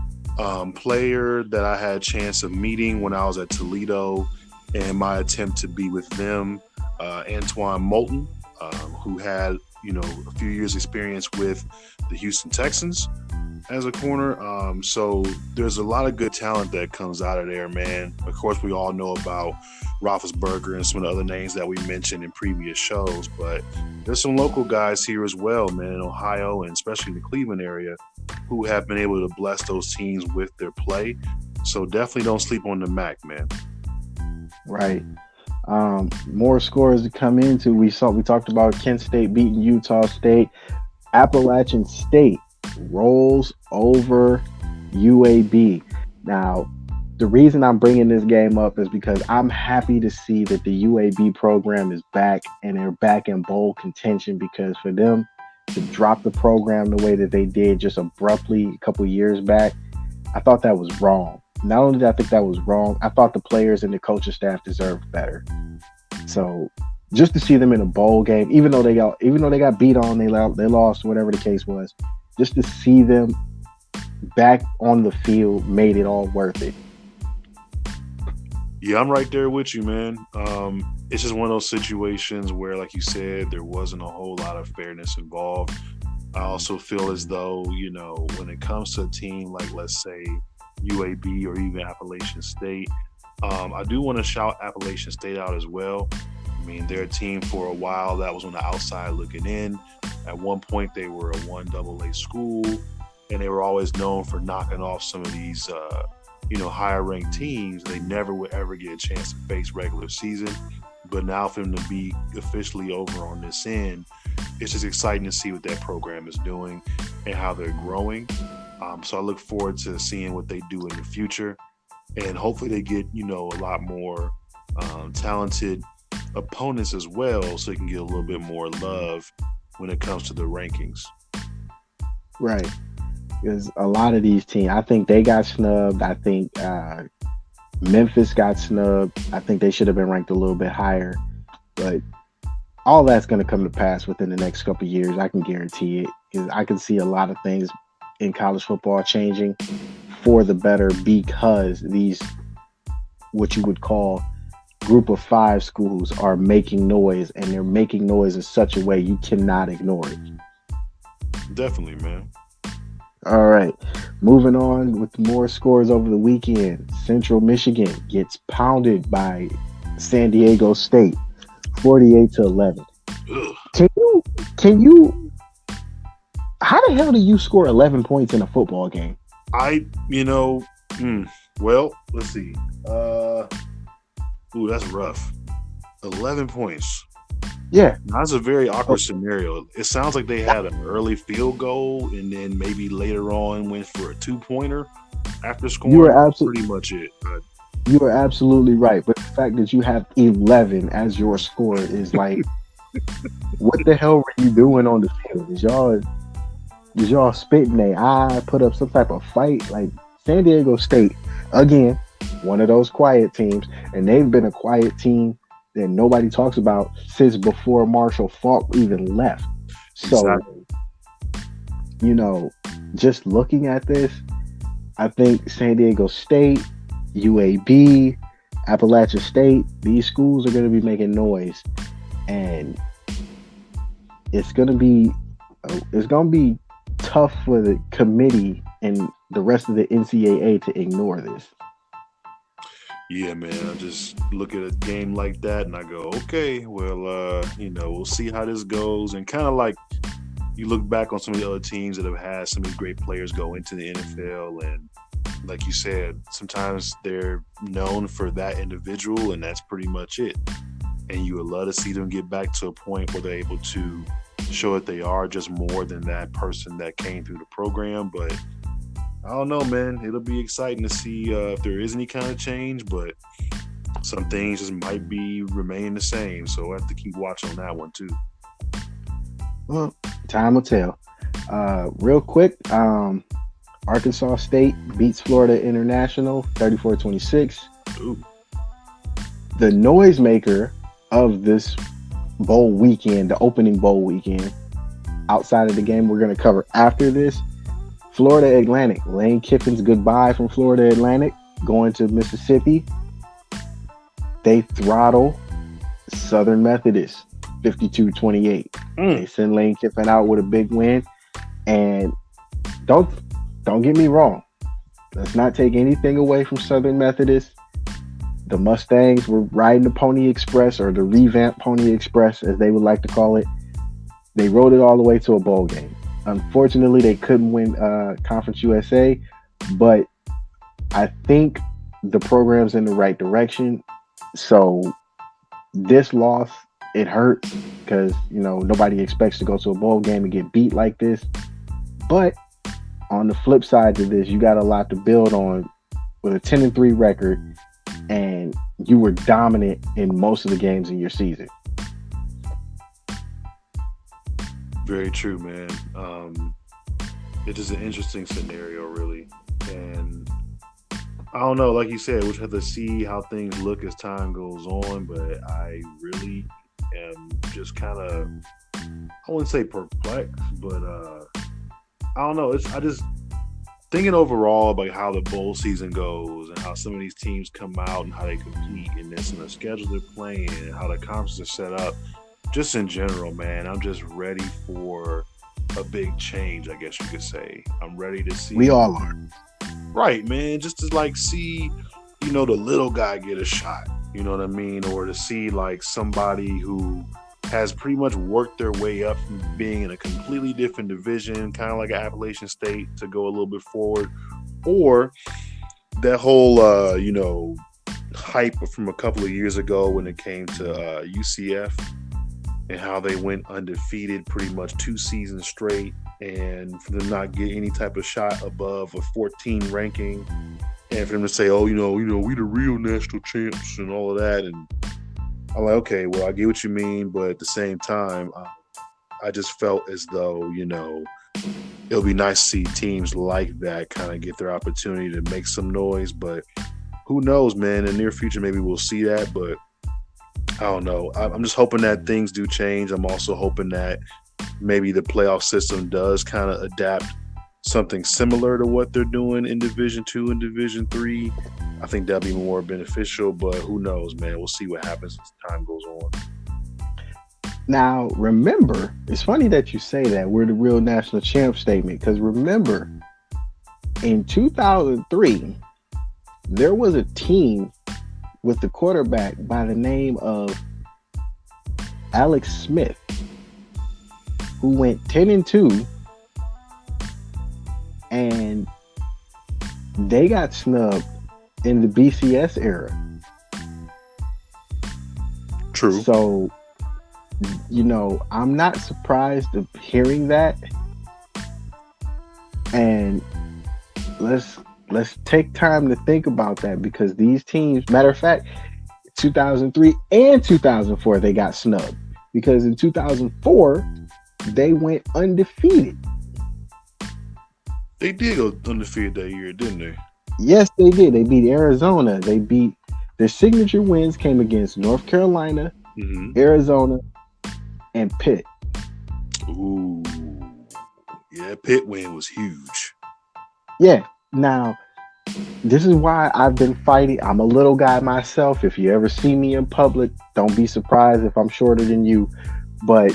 Player that I had a chance of meeting when I was at Toledo and my attempt to be with them, Antoine Moulton, who had, a few years experience with the Houston Texans as a corner. So there's a lot of good talent that comes out of there, man. Of course, we all know about Roethlisberger and some of the other names that we mentioned in previous shows, but there's some local guys here as well, man, in Ohio and especially in the Cleveland area, who have been able to bless those teams with their play. So definitely don't sleep on the MAC, man. Right. More scores to come into. We talked about Kent State beating Utah State. Appalachian State rolls over UAB. Now, the reason I'm bringing this game up is because I'm happy to see that the UAB program is back and they're back in bowl contention, because for them to drop the program the way that they did just abruptly a couple years back, I thought that was wrong. Not only did I think that was wrong, I thought the players and the coaching staff deserved better. So just to see them in a bowl game, even though they got beat on, they lost, whatever the case was, just to see them back on the field made it all worth it. Yeah, I'm right there with you, man. It's just one of those situations where, like you said, there wasn't a whole lot of fairness involved. I also feel as though, when it comes to a team like, let's say, UAB or even Appalachian State, I do want to shout Appalachian State out as well. I mean, they're a team for a while that was on the outside looking in. At one point, they were a 1AA school, and they were always known for knocking off some of these, higher ranked teams. They never would ever get a chance to face regular season. But now for them to be officially over on this end, it's just exciting to see what that program is doing and how they're growing. So I look forward to seeing what they do in the future. And hopefully they get, a lot more talented opponents as well, so they can get a little bit more love when it comes to the rankings. Right. Because a lot of these teams, I think they got snubbed. I think Memphis got snubbed. I think they should have been ranked a little bit higher. But all that's going to come to pass within the next couple of years. I can guarantee it. Because I can see a lot of things in college football changing for the better, because these, what you would call group of five schools, are making noise, and they're making noise in such a way you cannot ignore it. Definitely, man. All right, moving on with more scores over the weekend. Central Michigan gets pounded by San Diego State, 48-11. Can you? How the hell do you score 11 points in a football game? Well, let's see. That's rough. 11 points. Yeah. That's a very awkward scenario. It sounds like they had an early field goal and then maybe later on went for a 2-pointer after scoring. You are pretty much it. You are absolutely right. But the fact that you have 11 as your score is like, what the hell were you doing on the field? Is y'all spitting their eye, put up some type of fight? Like, San Diego State, again, one of those quiet teams, and they've been a quiet team that nobody talks about since before Marshall Faulk even left. So, exactly. Just looking at this, I think San Diego State, UAB, Appalachian State, these schools are going to be making noise, and it's going to be tough for the committee and the rest of the NCAA to ignore this. Yeah, man. I just look at a game like that and I go, okay, well, we'll see how this goes. And kind of like you look back on some of the other teams that have had some of these great players go into the NFL, and like you said, sometimes they're known for that individual and that's pretty much it. And you would love to see them get back to a point where they're able to show that they are just more than that person that came through the program. But I don't know, man. It'll be exciting to see if there is any kind of change, but some things just might be remaining the same. So I have to keep watching on that one too. Well, time will tell. Real quick, Arkansas State beats Florida International 34-26. Ooh. The noisemaker of this bowl weekend, the opening bowl weekend, outside of the game we're going to cover after this, Florida Atlantic, Lane Kiffin's goodbye from Florida Atlantic, going to Mississippi. They throttle Southern Methodist 52-28. They send Lane Kiffin out with a big win. And don't get me wrong. Let's not take anything away from Southern Methodist. The Mustangs were riding the Pony Express, or the revamped Pony Express, as they would like to call it. They rode it all the way to a bowl game. Unfortunately, they couldn't win Conference USA, but I think the program's in the right direction. So this loss, it hurts because, nobody expects to go to a bowl game and get beat like this. But on the flip side to this, you got a lot to build on with a 10-3 record, and you were dominant in most of the games in your season. Very true, man. It is an interesting scenario, really. And I don't know, like you said, we'll have to see how things look as time goes on, but I really am just kind of, I wouldn't say perplexed, but I don't know. I just thinking overall about how the bowl season goes and how some of these teams come out and how they compete in this and the schedule they're playing and how the conferences are set up. Just in general, man, I'm just ready for a big change, I guess you could say. I'm ready to see. We all are. Right, man. Just to see, the little guy get a shot. You know what I mean? Or to see somebody who has pretty much worked their way up from being in a completely different division, kind of like Appalachian State, to go a little bit forward. Or that whole, hype from a couple of years ago when it came to UCF. And how they went undefeated pretty much 2 seasons straight, and for them not get any type of shot above a 14 ranking, and for them to say, "Oh, we the real national champs" and all of that, and I'm like, okay, well, I get what you mean, but at the same time, I just felt as though it'll be nice to see teams like that kind of get their opportunity to make some noise, but who knows, man? In the near future, maybe we'll see that, but. I don't know. I'm just hoping that things do change. I'm also hoping that maybe the playoff system does kind of adapt something similar to what they're doing in Division II and Division III. I think that'll be more beneficial, but who knows, man? We'll see what happens as time goes on. Now, remember, it's funny that you say that we're the real national champ statement, because remember, in 2003, there was a team with the quarterback by the name of Alex Smith, who went 10-2, and they got snubbed in the BCS era. True. So, I'm not surprised of hearing that. And let's take time to think about that, because these teams, matter of fact, 2003 and 2004, they got snubbed, because in 2004, they went undefeated. They did go undefeated that year, didn't they? Yes, they did. They beat Arizona. Their signature wins came against North Carolina, Arizona, and Pitt. Ooh. Yeah, Pitt win was huge. Yeah. Now, this is why I've been fighting. I'm a little guy myself. If you ever see me in public, don't be surprised if I'm shorter than you. But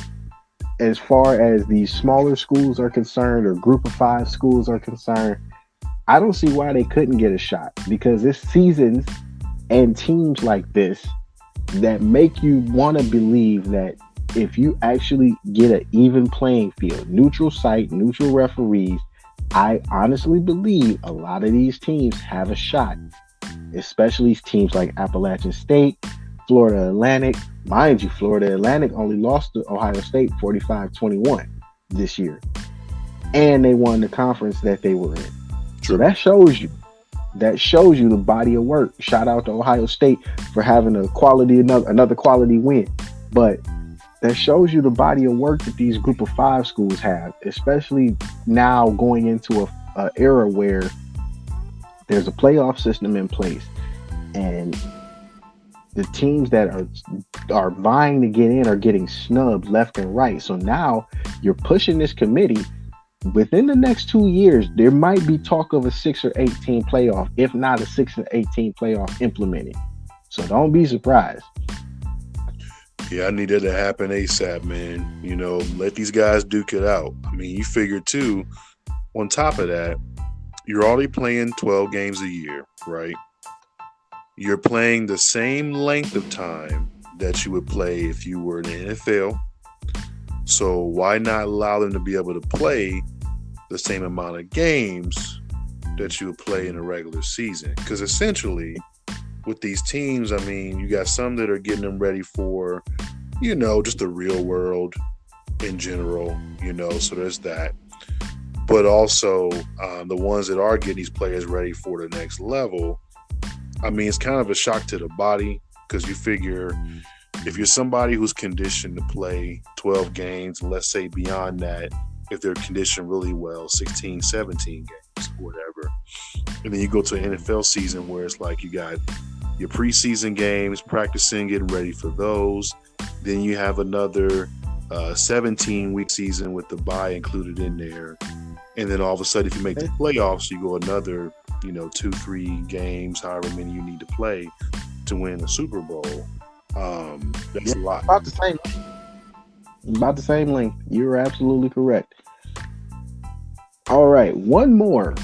as far as these smaller schools are concerned, or group of 5 schools are concerned, I don't see why they couldn't get a shot, because it's seasons and teams like this that make you want to believe that if you actually get an even playing field, neutral site, neutral referees, I honestly believe a lot of these teams have a shot, especially teams like Appalachian State, Florida Atlantic. Mind you, Florida Atlantic only lost to Ohio State 45-21 this year, and they won the conference that they were in. True. So that shows you the body of work. Shout out to Ohio State for having another quality win. But that shows you the body of work that these group of 5 schools have, especially now going into a era where there's a playoff system in place, and the teams that are vying to get in are getting snubbed left and right. So now you're pushing this committee within the next 2 years, there might be talk of a 6 or 18 playoff, if not a 6 or 18 playoff implemented. So don't be surprised. Yeah, I need that to happen ASAP, man. You know, let these guys duke it out. I mean, you figure too, on top of that, you're already playing 12 games a year, right? You're playing the same length of time that you would play if you were in the NFL. So why not allow them to be able to play the same amount of games that you would play in a regular season? Because essentially, with these teams, I mean, you got some that are getting them ready for, you know, just the real world in general, you know, so there's that. But also the ones that are getting these players ready for the next level, I mean, it's kind of a shock to the body because you figure if you're somebody who's conditioned to play 12 games, let's say beyond that, if they're conditioned really well, 16, 17 games, whatever. And then you go to an NFL season where it's like you got your preseason games, practicing, getting ready for those. Then you have another 17-week season with the bye included in there. And then all of a sudden, if you make the playoffs, you go another, 2-3 games, however many you need to play to win the Super Bowl. That's a lot. About the same length. You're absolutely correct. All right, one more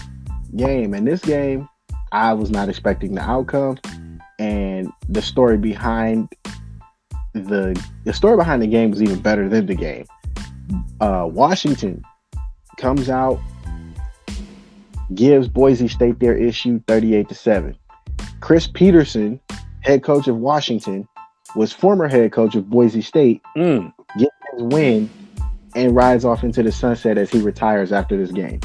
game. And this game, I was not expecting the outcome. And the story behind the game was even better than the game. Washington comes out, gives Boise State their issue 38-7. Chris Peterson, head coach of Washington, was former head coach of Boise State, gets his win and rides off into the sunset as he retires after this game.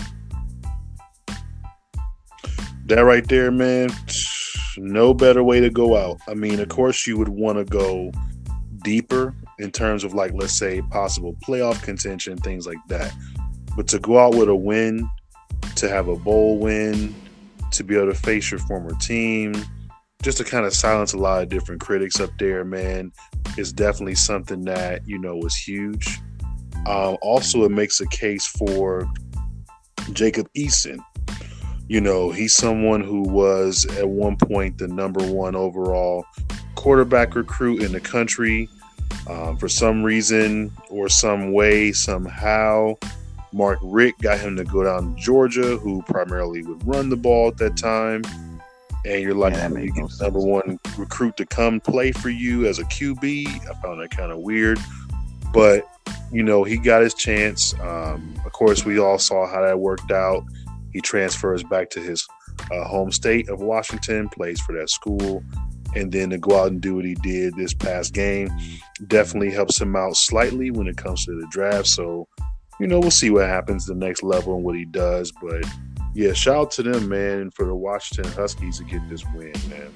That right there, man, no better way to go out. I mean, of course, you would want to go deeper in terms of, like, let's say, possible playoff contention, things like that. But to go out with a win, to have a bowl win, to be able to face your former team, just to kind of silence a lot of different critics up there, man, is definitely something that, was huge. Also, it makes a case for Jacob Eason. He's someone who was at one point the number 1 overall quarterback recruit in the country. For some reason or some way, somehow, Mark Richt got him to go down to Georgia, who primarily would run the ball at that time. And you're like, you get the number 1 recruit to come play for you as a QB. I found that kind of weird. But, he got his chance. Of course, we all saw how that worked out. He transfers back to his home state of Washington, plays for that school. And then to go out and do what he did this past game definitely helps him out slightly when it comes to the draft. So, we'll see what happens the next level and what he does. But, yeah, shout out to them, man, for the Washington Huskies to get this win, man.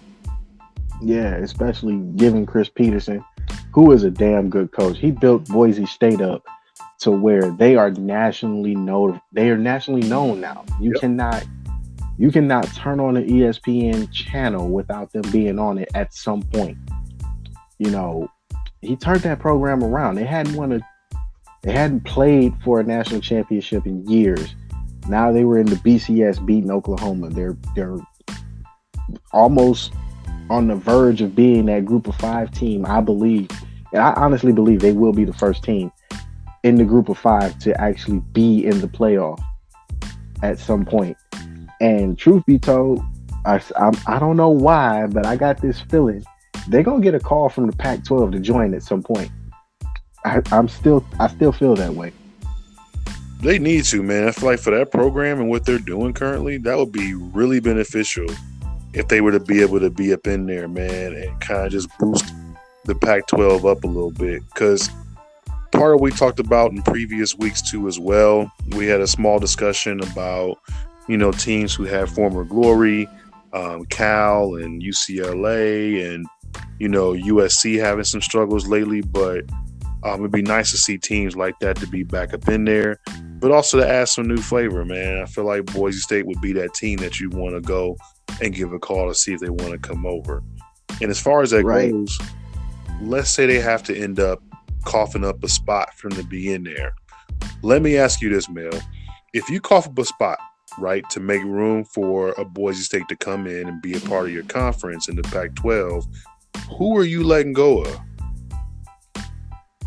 Yeah, especially giving Chris Peterson, who is a damn good coach. He built Boise State up to where they are nationally known. They are nationally known now. You cannot turn on an ESPN channel without them being on it at some point. He turned that program around. They hadn't played for a national championship in years. Now they were in the BCS beating Oklahoma. They're almost on the verge of being that group of 5 team, I believe. And I honestly believe they will be the first team in the group of 5 to actually be in the playoff at some point. And truth be told, I don't know why, but I got this feeling they're going to get a call from the Pac-12 to join at some point. I still feel that way. They need to, man. I feel like for that program and what they're doing currently, that would be really beneficial if they were to be able to be up in there, man, and kind of just boost the Pac-12 up a little bit. Because part of what we talked about in previous weeks too as well, we had a small discussion about, teams who have former glory, Cal and UCLA and, USC having some struggles lately, but it'd be nice to see teams like that to be back up in there, but also to add some new flavor, man. I feel like Boise State would be that team that you want to go and give a call to see if they want to come over. And as far as that goes, let's say they have to end up coughing up a spot from the be in there. Let me ask you this, Mel. if you cough up a spot, right, to make room for a Boise State to come in and be a part of your conference in the Pac-12, who are you letting go of?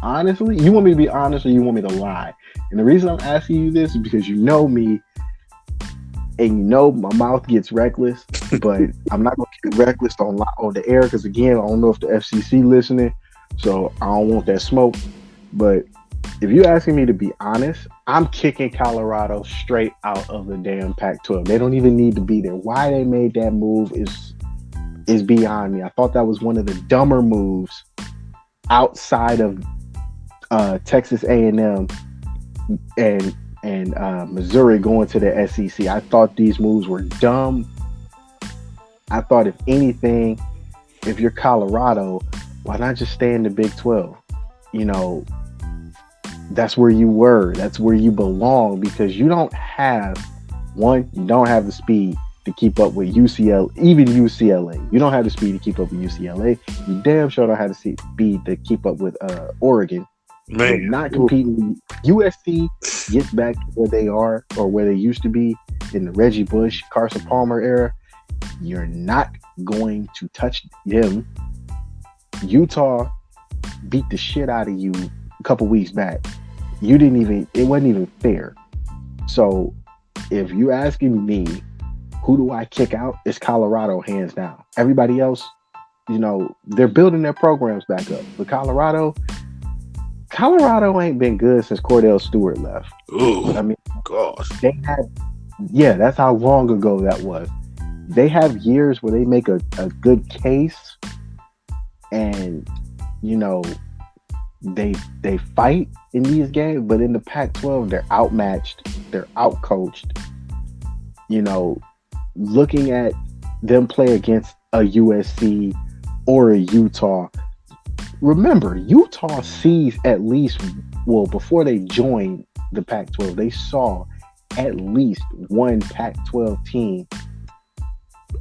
Honestly, you want me to be honest or you want me to lie? And the reason I'm asking you this is because you know me, and you know my mouth gets reckless, but I'm not going to get reckless on the air because, again, I don't know if the FCC listening, so I don't want that smoke. But if you're asking me to be honest, I'm kicking Colorado straight out of the damn Pac-12. They don't even need to be there. Why they made that move is beyond me. I thought that was one of the dumber moves outside of Texas A&M and Missouri going to the SEC. I thought these moves were dumb. I thought, if anything, if you're Colorado, why not just stay in the Big 12? You know, that's where you were. That's where you belong, because you don't have the speed to keep up with UCLA, even UCLA. You don't have the speed to keep up with UCLA. You damn sure don't have the speed to keep up with Oregon. They're not competing. USC gets back to where they are or where they used to be in the Reggie Bush, Carson Palmer era. You're not going to touch them. Utah beat the shit out of you a couple weeks back. It wasn't even fair. So if you're asking me, who do I kick out? It's Colorado, hands down. Everybody else, you know, they're building their programs back up. But Colorado ain't been good since Cordell Stewart left. Ooh, I mean, gosh. That's how long ago that was. They have years where they make a good case, and, you know, they fight in these games, but in the Pac-12, they're outmatched, they're outcoached. You know, looking at them play against a USC or a Utah. Remember, Utah sees at least, before they joined the Pac-12, they saw at least one Pac-12 team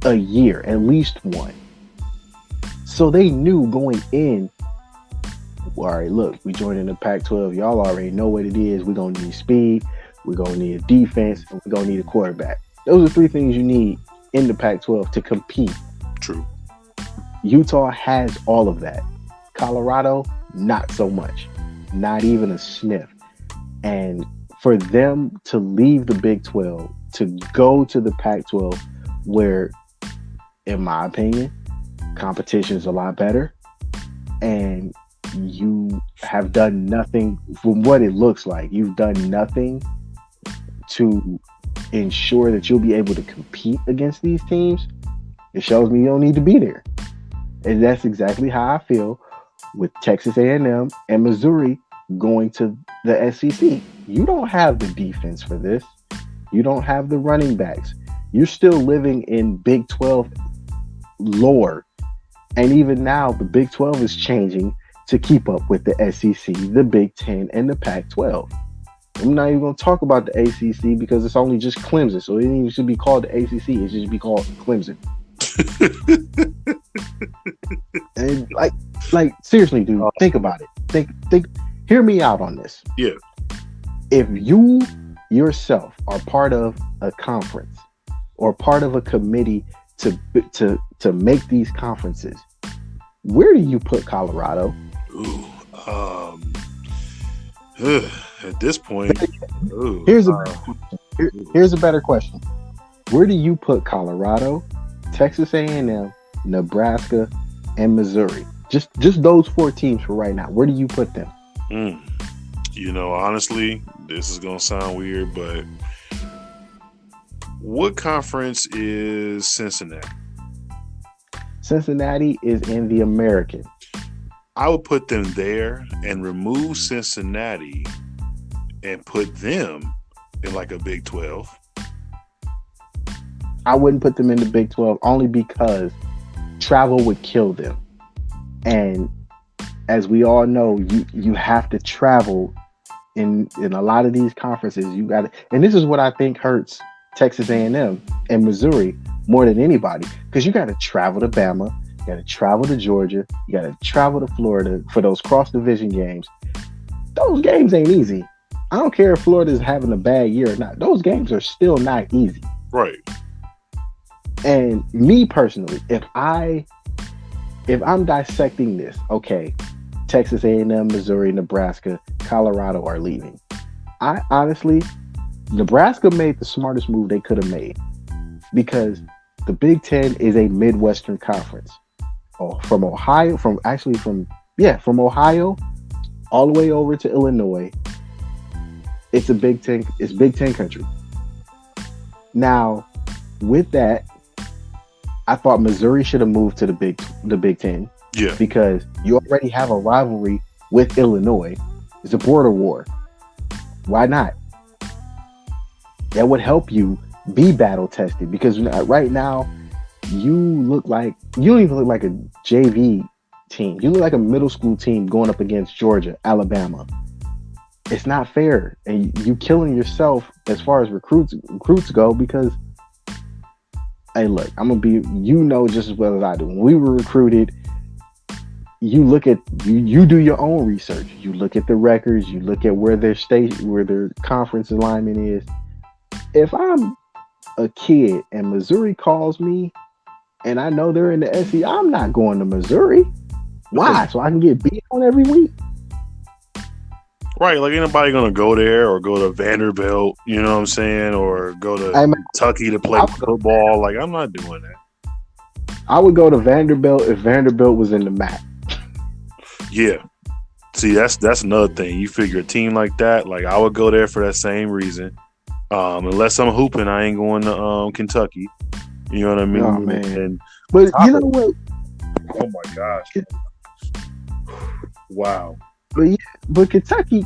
a year, at least one. So they knew going in, all right, look, we joined in the Pac-12. Y'all already know what it is. We're going to need speed. We're going to need a defense. And we're going to need a quarterback. Those are three things you need in the Pac-12 to compete. True. Utah has all of that. Colorado, not so much. Not even a sniff. And for them to leave the Big 12, to go to the Pac-12, where, in my opinion, competition is a lot better, and you have done nothing, from what it looks like, you've done nothing to ensure that you'll be able to compete against these teams. It shows me you don't need to be there. And that's exactly how I feel with Texas A&M and Missouri going to the SEC. You don't have the defense for this. You don't have the running backs. You're still living in Big 12 lore. And even now, the Big 12 is changing to keep up with the SEC, the Big 10, and the Pac-12. I'm not even going to talk about the ACC because it's only just Clemson. So it didn't even should be called the ACC. It should be called Clemson. And like seriously, dude, think about it. Think. Hear me out on this. Yeah. If you yourself are part of a conference or part of a committee to make these conferences, where do you put Colorado? Ooh, at this point, here's a better question. Where do you put Colorado, Texas A&M, Nebraska, and Missouri? Just those four teams for right now. Where do you put them? You know, honestly, this is going to sound weird, but what conference is Cincinnati? Cincinnati is in the American. I would put them there and remove Cincinnati and put them in like a Big 12. I wouldn't put them in the Big 12 only because travel would kill them. And as we all know, you have to travel in a lot of these conferences. You got to, and this is what I think hurts Texas A&M and Missouri more than anybody, because you got to travel to Bama, you got to travel to Georgia, you got to travel to Florida for those cross division games. Those games ain't easy. I don't care if Florida's having a bad year or not. Those games are still not easy. Right. And me personally, if I'm dissecting this, okay, Texas A&M, Missouri, Nebraska, Colorado are leaving. I honestly, Nebraska made the smartest move they could have made, because the Big Ten is a Midwestern conference. Oh, from Ohio all the way over to Illinois. It's a Big Ten. It's Big Ten country. Now, with that, I thought Missouri should have moved to the Big Ten. Yeah. Because you already have a rivalry with Illinois. It's a border war. Why not? That would help you be battle tested, because right now you don't even look like a JV team. You look like a middle school team going up against Georgia, Alabama. It's not fair, and you killing yourself as far as recruits go, because hey, look, I'm gonna be, just as well as I do. When we were recruited, you look at you do your own research. You look at the records. You look at where their conference alignment is. If I'm a kid and Missouri calls me, and I know they're in the SEC, I'm not going to Missouri. Why? So I can get beat on every week? Right, like anybody gonna go there or go to Vanderbilt, you know what I'm saying, or go to Kentucky to play football? Like, I'm not doing that. I would go to Vanderbilt if Vanderbilt was in the MAC. Yeah. See, that's another thing. You figure a team like that, like I would go there for that same reason. Unless I'm hooping, I ain't going to Kentucky. You know what I mean? Oh man. But you know what? Oh my gosh. Wow. But Kentucky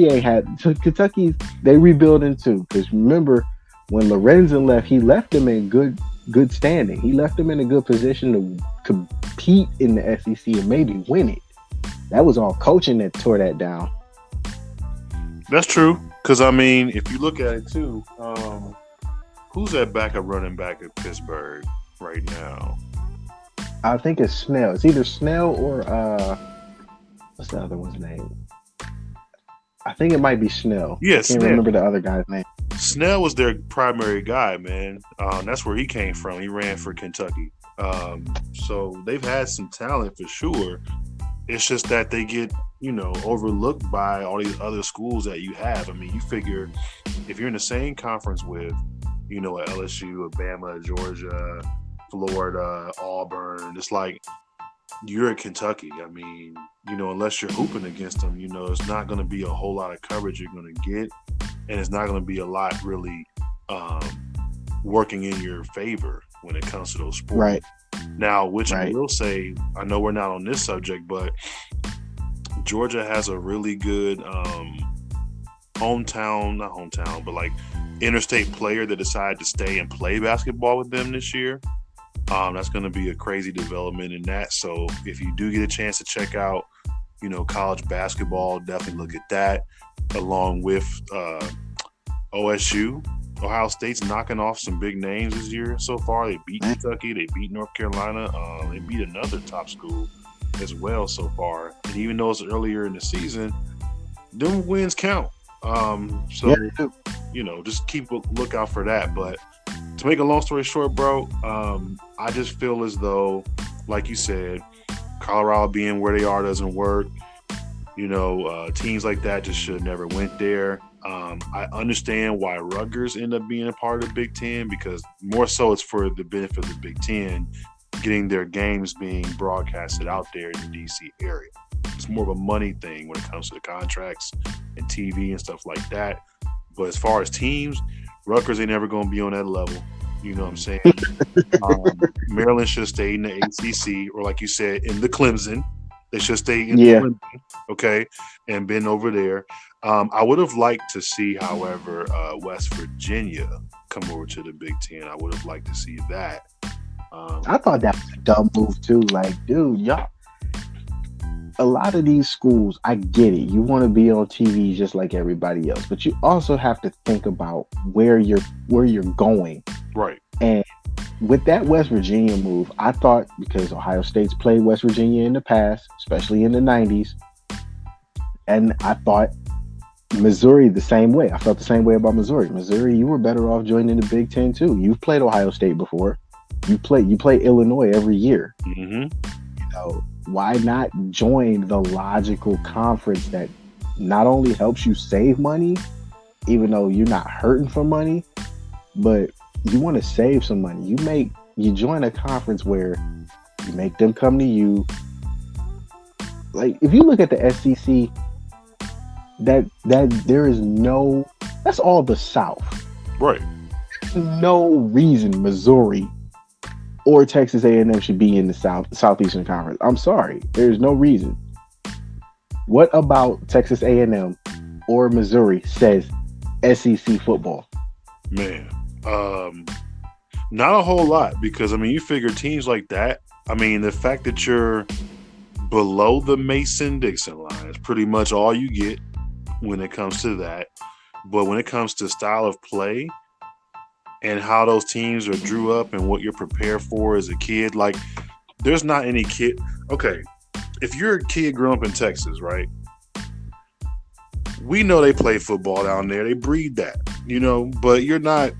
ain't had. So Kentucky, they rebuilding too. Because remember, when Lorenzen left, he left them in good standing. He left them in a good position to compete in the SEC and maybe win it. That was all coaching that tore that down. That's true. Because I mean, if you look at it too, who's that backup running back at Pittsburgh right now? I think it's Snell. It's either Snell or what's the other one's name? I think it might be Snell. Yeah, I can't remember the other guy's name. Snell was their primary guy, man. That's where he came from. He ran for Kentucky. So they've had some talent for sure. It's just that they get, overlooked by all these other schools that you have. I mean, you figure if you're in the same conference with, a LSU, a Bama, Georgia, Florida, Auburn, it's like you're at Kentucky. I mean, unless you're hooping against them, it's not going to be a whole lot of coverage you're going to get, and it's not going to be a lot really working in your favor when it comes to those sports. Right. Now, I will say, I know we're not on this subject, but Georgia has a really good interstate player that decided to stay and play basketball with them this year. That's going to be a crazy development in that. So if you do get a chance to check out, college basketball, definitely look at that, along with OSU. Ohio State's knocking off some big names this year so far. They beat Kentucky. They beat North Carolina. They beat another top school as well so far. And even though it's earlier in the season, them wins count. Just keep a lookout for that. But to make a long story short, bro, I just feel as though, like you said, Colorado being where they are doesn't work. Teams like that just should have never went there. I understand why Rutgers end up being a part of the Big Ten, because more so it's for the benefit of the Big Ten, getting their games being broadcasted out there in the DC area. It's more of a money thing when it comes to the contracts and TV and stuff like that. But as far as teams, Rutgers ain't never going to be on that level. You know what I'm saying? Maryland should stay in the ACC, or like you said, in the Clemson. They should stay in the Clemson, okay, and been over there. I would have liked to see, however, West Virginia come over to the Big Ten. I would have liked to see that. I thought that was a dumb move too. Like, dude, y'all. A lot of these schools, I get it. You want to be on TV just like everybody else, but you also have to think about where you're going. Right. And with that West Virginia move, I thought, because Ohio State's played West Virginia in the past, especially in the 90s, and I thought Missouri the same way. I felt the same way about Missouri. Missouri, you were better off joining the Big Ten too. You've played Ohio State before. You play Illinois every year. Mm-hmm. You know, why not join the logical conference that not only helps you save money, even though you're not hurting for money, but you want to save some money. You join a conference where you make them come to you. Like if you look at the SEC, that there is no, that's all the South. Right. No reason Missouri or Texas A&M should be in the Southeastern Conference. I'm sorry, there's no reason. What about Texas A&M or Missouri says SEC football? Man, not a whole lot, because I mean, you figure teams like that. I mean, the fact that you're below the Mason-Dixon line is pretty much all you get when it comes to that. But when it comes to style of play and how those teams are drew up and what you're prepared for as a kid, like there's not any kid. Okay, if you're a kid growing up in Texas, right? We know they play football down there. They breed that, you know, but you're not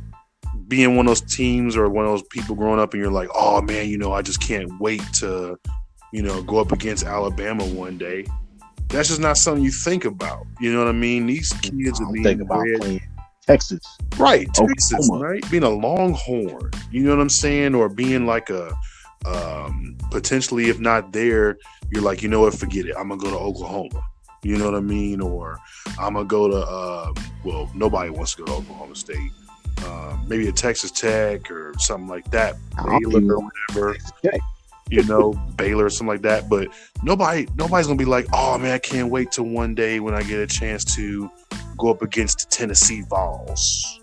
being one of those teams or one of those people growing up and you're like, oh man, you know, I just can't wait to, you know, go up against Alabama one day. That's just not something you think about. You know what I mean? These kids are being about playing Texas. Right, Texas, Oklahoma. right? Being a Longhorn, you know what I'm saying? Or being like a potentially, if not there, you're like, you know what, forget it. I'm going to go to Oklahoma. You know what I mean? Or I'm going to go to, well, nobody wants to go to Oklahoma State. Maybe a Texas Tech or something like that. Baylor or whatever. You know, Baylor or something like that. But nobody's going to be like, oh, man, I can't wait till one day when I get a chance to go up against the Tennessee Vols.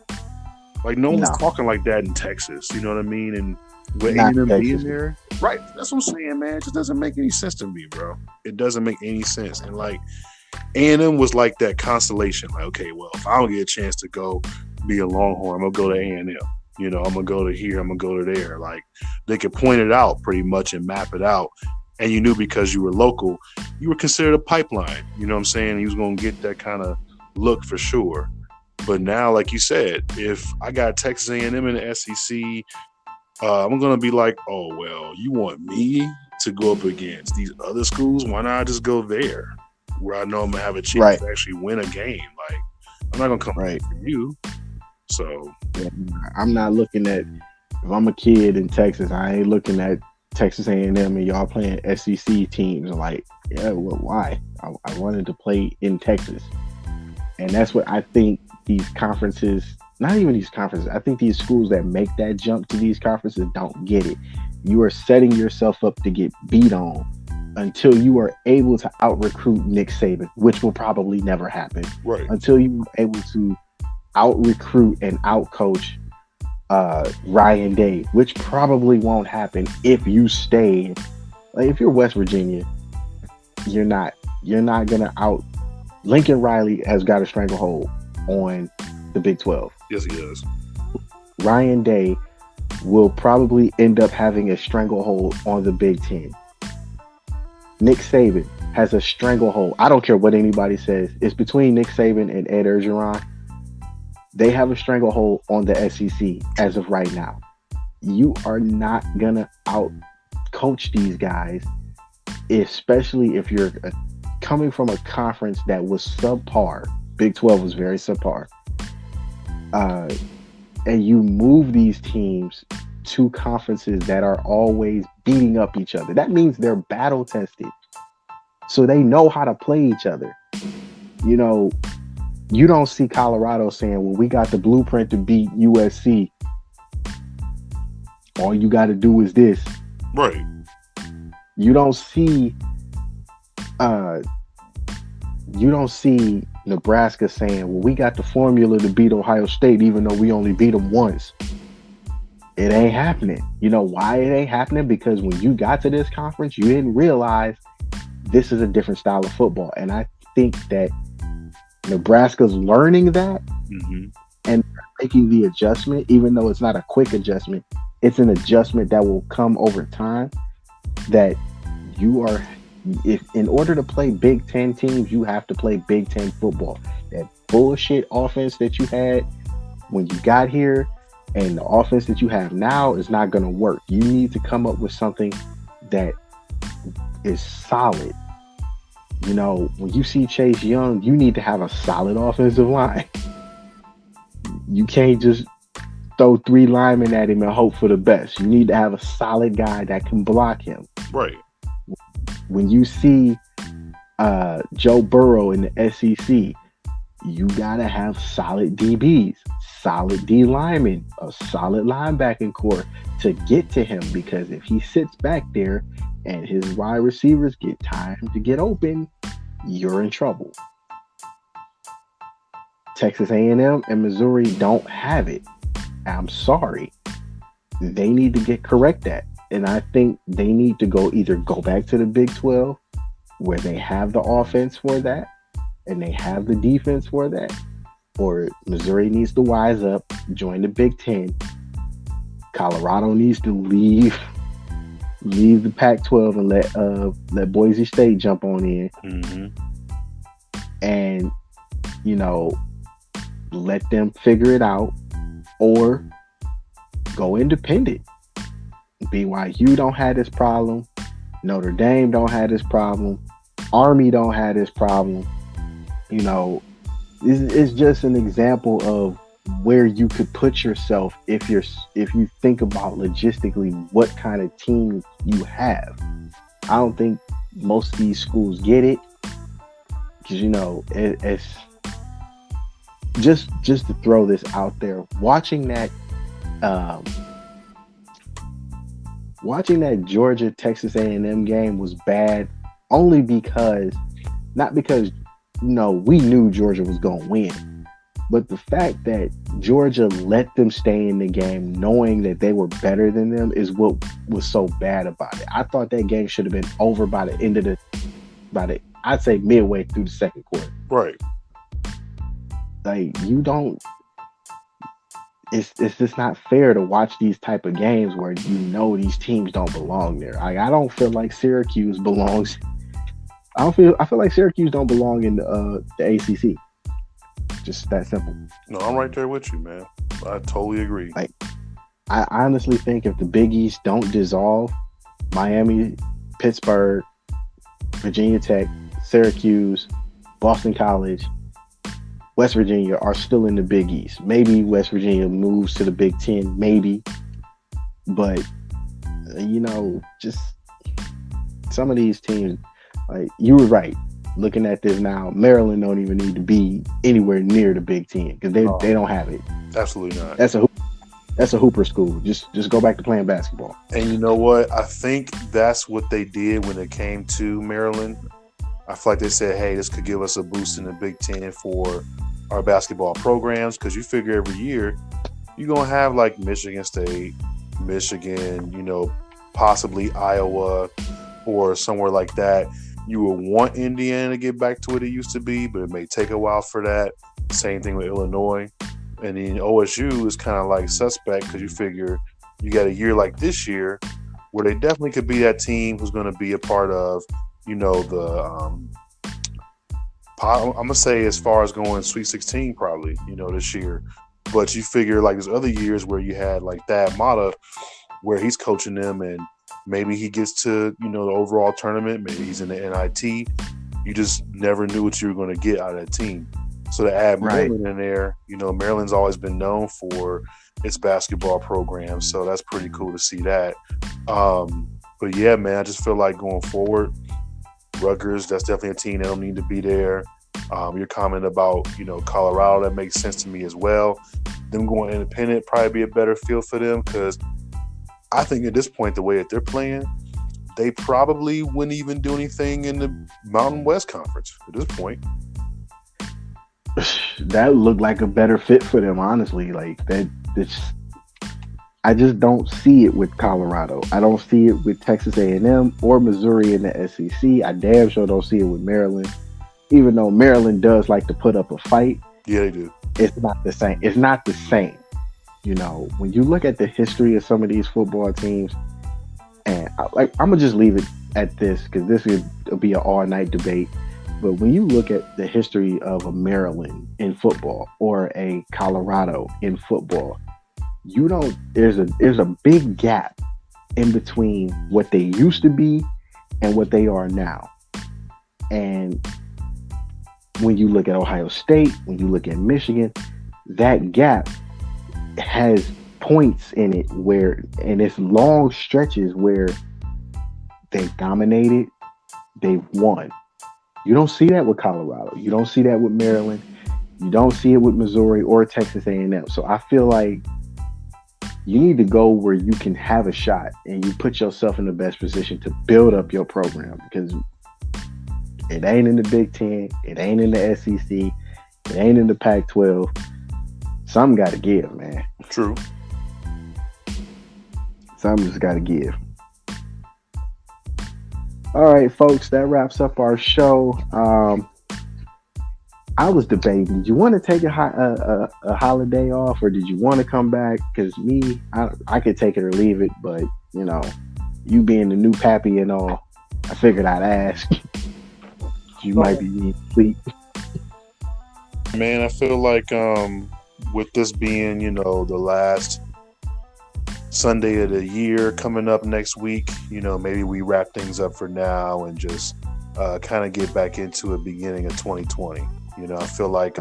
Like, no one's talking like that in Texas. You know what I mean? And with A&M being there. Right. That's what I'm saying, man. It just doesn't make any sense to me, bro. It doesn't make any sense. And, like, A&M was like that constellation. Like, okay, well, if I don't get a chance to go be a Longhorn, I'm going to go to A&M. You know, I'm going to go to here, I'm going to go to there. Like, they could point it out pretty much and map it out. And you knew because you were local, you were considered a pipeline. You know what I'm saying? He was going to get that kind of look for sure. But now, like you said, if I got Texas A&M in the SEC, I'm going to be like, oh, well, you want me to go up against these other schools? Why not just go there where I know I'm going to have a chance to actually win a game? Like, I'm not going to come for you. So yeah, I'm not looking at, if I'm a kid in Texas, I ain't looking at Texas A&M and y'all playing SEC teams. Like, yeah, well, why? I wanted to play in Texas. And that's what I think these conferences, not even these conferences, I think these schools that make that jump to these conferences don't get it. You are setting yourself up to get beat on until you are able to out-recruit Nick Saban, which will probably never happen. Right. Until you are able to out-recruit and out-coach Ryan Day, which probably won't happen if you stay. Like, if you're West Virginia, you're not gonna out. Lincoln Riley has got a stranglehold on the Big 12. Yes, he does. Ryan Day will probably end up having a stranglehold on the Big 10. Nick Saban has a stranglehold. I don't care what anybody says. It's between Nick Saban and Ed Orgeron. They have a stranglehold on the SEC as of right now. You are not going to out-coach these guys, especially if you're coming from a conference that was subpar. Big 12 was very subpar. And you move these teams to conferences that are always beating up each other. That means they're battle tested. So they know how to play each other. You know, you don't see Colorado saying, well, we got the blueprint to beat USC. All you got to do is this. Right. You don't see Nebraska saying, well, we got the formula to beat Ohio State, even though we only beat them once. It ain't happening. You know why it ain't happening? Because when you got to this conference, you didn't realize this is a different style of football. And I think that Nebraska's learning that and making the adjustment, even though it's not a quick adjustment, it's an adjustment that will come over time. That you are, if in order to play Big Ten teams, you have to play Big Ten football. That bullshit offense that you had when you got here and the offense that you have now is not going to work. You need to come up with something that is solid. You know, when you see Chase Young, you need to have a solid offensive line. You can't just throw 3 linemen at him and hope for the best. You need to have a solid guy that can block him. Right. When you see Joe Burrow in the SEC, you gotta have solid DBs, solid D linemen, a solid linebacking core to get to him, because if he sits back there and his wide receivers get time to get open, you're in trouble. Texas A&M and Missouri don't have it. I'm sorry. They need to correct that. And I think they need to either go back to the Big 12 where they have the offense for that and they have the defense for that, or Missouri needs to wise up, join the Big 10. Colorado needs to leave the Pac-12 and let Boise State jump on in. Mm-hmm. And, you know, let them figure it out, or go independent. BYU don't have this problem. Notre Dame don't have this problem. Army don't have this problem. You know, it's just an example of where you could put yourself if you think about logistically what kind of team you have. I don't think most of these schools get it, because, you know, it's just to throw this out there. Watching that Georgia Texas A&M game was bad, only because, not because, you know, we knew Georgia was going to win, but the fact that Georgia let them stay in the game knowing that they were better than them is what was so bad about it. I thought that game should have been over by the end of I'd say midway through the second quarter. Right. Like, it's just not fair to watch these type of games where you know these teams don't belong there. I don't feel like Syracuse belongs. I feel like Syracuse don't belong in the ACC. Just that simple. No, I'm right there with you, man. I totally agree. Like, I honestly think if the Big East don't dissolve, Miami, Pittsburgh, Virginia Tech, Syracuse, Boston College, West Virginia are still in the Big East. Maybe West Virginia moves to the Big Ten, maybe. But, you know, just some of these teams, like, you were right. Looking at this now, Maryland don't even need to be anywhere near the Big Ten, because they don't have it. Absolutely not. That's a Hooper school. Just go back to playing basketball. And you know what? I think that's what they did when it came to Maryland. I feel like they said, hey, this could give us a boost in the Big Ten for our basketball programs, because you figure every year you're going to have like Michigan State, Michigan, you know, possibly Iowa or somewhere like that. You would want Indiana to get back to what it used to be, but it may take a while for that. Same thing with Illinois. And then OSU is kind of like suspect, because you figure you got a year like this year where they definitely could be that team who's going to be a part of, you know, the I'm going to say as far as going Sweet 16 probably, you know, this year. But you figure like there's other years where you had like Thad Matta where he's coaching them, and maybe he gets to, you know, the overall tournament. Maybe he's in the NIT. You just never knew what you were going to get out of that team. So to add Maryland in there, you know, Maryland's always been known for its basketball program. So that's pretty cool to see that. But yeah, man, I just feel like going forward, Rutgers, that's definitely a team that don't need to be there. Your comment about, you know, Colorado, that makes sense to me as well. Them going independent probably be a better feel for them, because I think at this point, the way that they're playing, they probably wouldn't even do anything in the Mountain West Conference at this point. That looked like a better fit for them, honestly. Like that, I just don't see it with Colorado. I don't see it with Texas A&M or Missouri in the SEC. I damn sure don't see it with Maryland. Even though Maryland does like to put up a fight. Yeah, they do. It's not the same. It's not the same. You know, when you look at the history of some of these football teams, and I'm going to just leave it at this, because this would be an all-night debate. But when you look at the history of a Maryland in football or a Colorado in football, you don't. There's a big gap in between what they used to be and what they are now. And when you look at Ohio State, when you look at Michigan, that gap has points in it where, and it's long stretches where they've dominated, they've won. You don't see that with Colorado. You don't see that with Maryland. You don't see it with Missouri or Texas A&M. So I feel like you need to go where you can have a shot and you put yourself in the best position to build up your program, because it ain't in the Big Ten, it ain't in the SEC, it ain't in the Pac-12. Something got to give, man. True. Something just got to give. All right, folks, that wraps up our show. I was debating, did you want to take a holiday off, or did you want to come back? Because me, I could take it or leave it, but, you know, you being the new pappy and all, I figured I'd ask. You might be needing sleep. Man, I feel like with this being, you know, the last Sunday of the year coming up next week, you know, maybe we wrap things up for now and just kind of get back into it beginning of 2020. You know, I feel like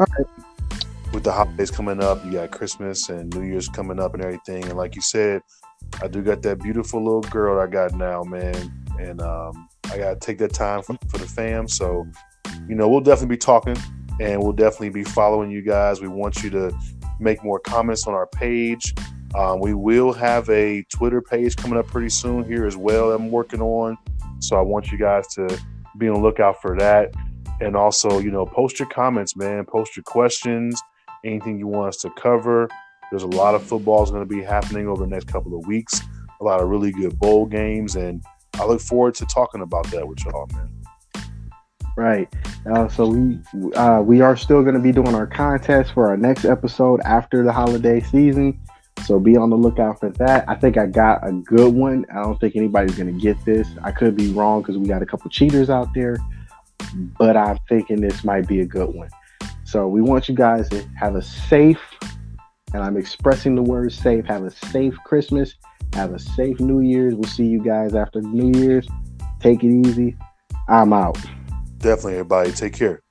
with the holidays coming up, you got Christmas and New Year's coming up and everything. And like you said, I do got that beautiful little girl I got now, man. And I got to take that time for the fam. So, you know, we'll definitely be talking and we'll definitely be following you guys. We want you to make more comments on our page. We will have a Twitter page coming up pretty soon here as well that I'm working on. So I want you guys to be on the lookout for that. And also, you know, post your comments, man. Post your questions, anything you want us to cover. There's a lot of football is going to be happening over the next couple of weeks. A lot of really good bowl games. And I look forward to talking about that with y'all, man. Right. So we are still going to be doing our contest for our next episode after the holiday season. So be on the lookout for that. I think I got a good one. I don't think anybody's going to get this. I could be wrong because we got a couple cheaters out there, but I'm thinking this might be a good one. So we want you guys to have a safe, and I'm expressing the word safe, have a safe Christmas, have a safe New Year's. We'll see you guys after New Year's. Take it easy. I'm out. Definitely, everybody. Take care.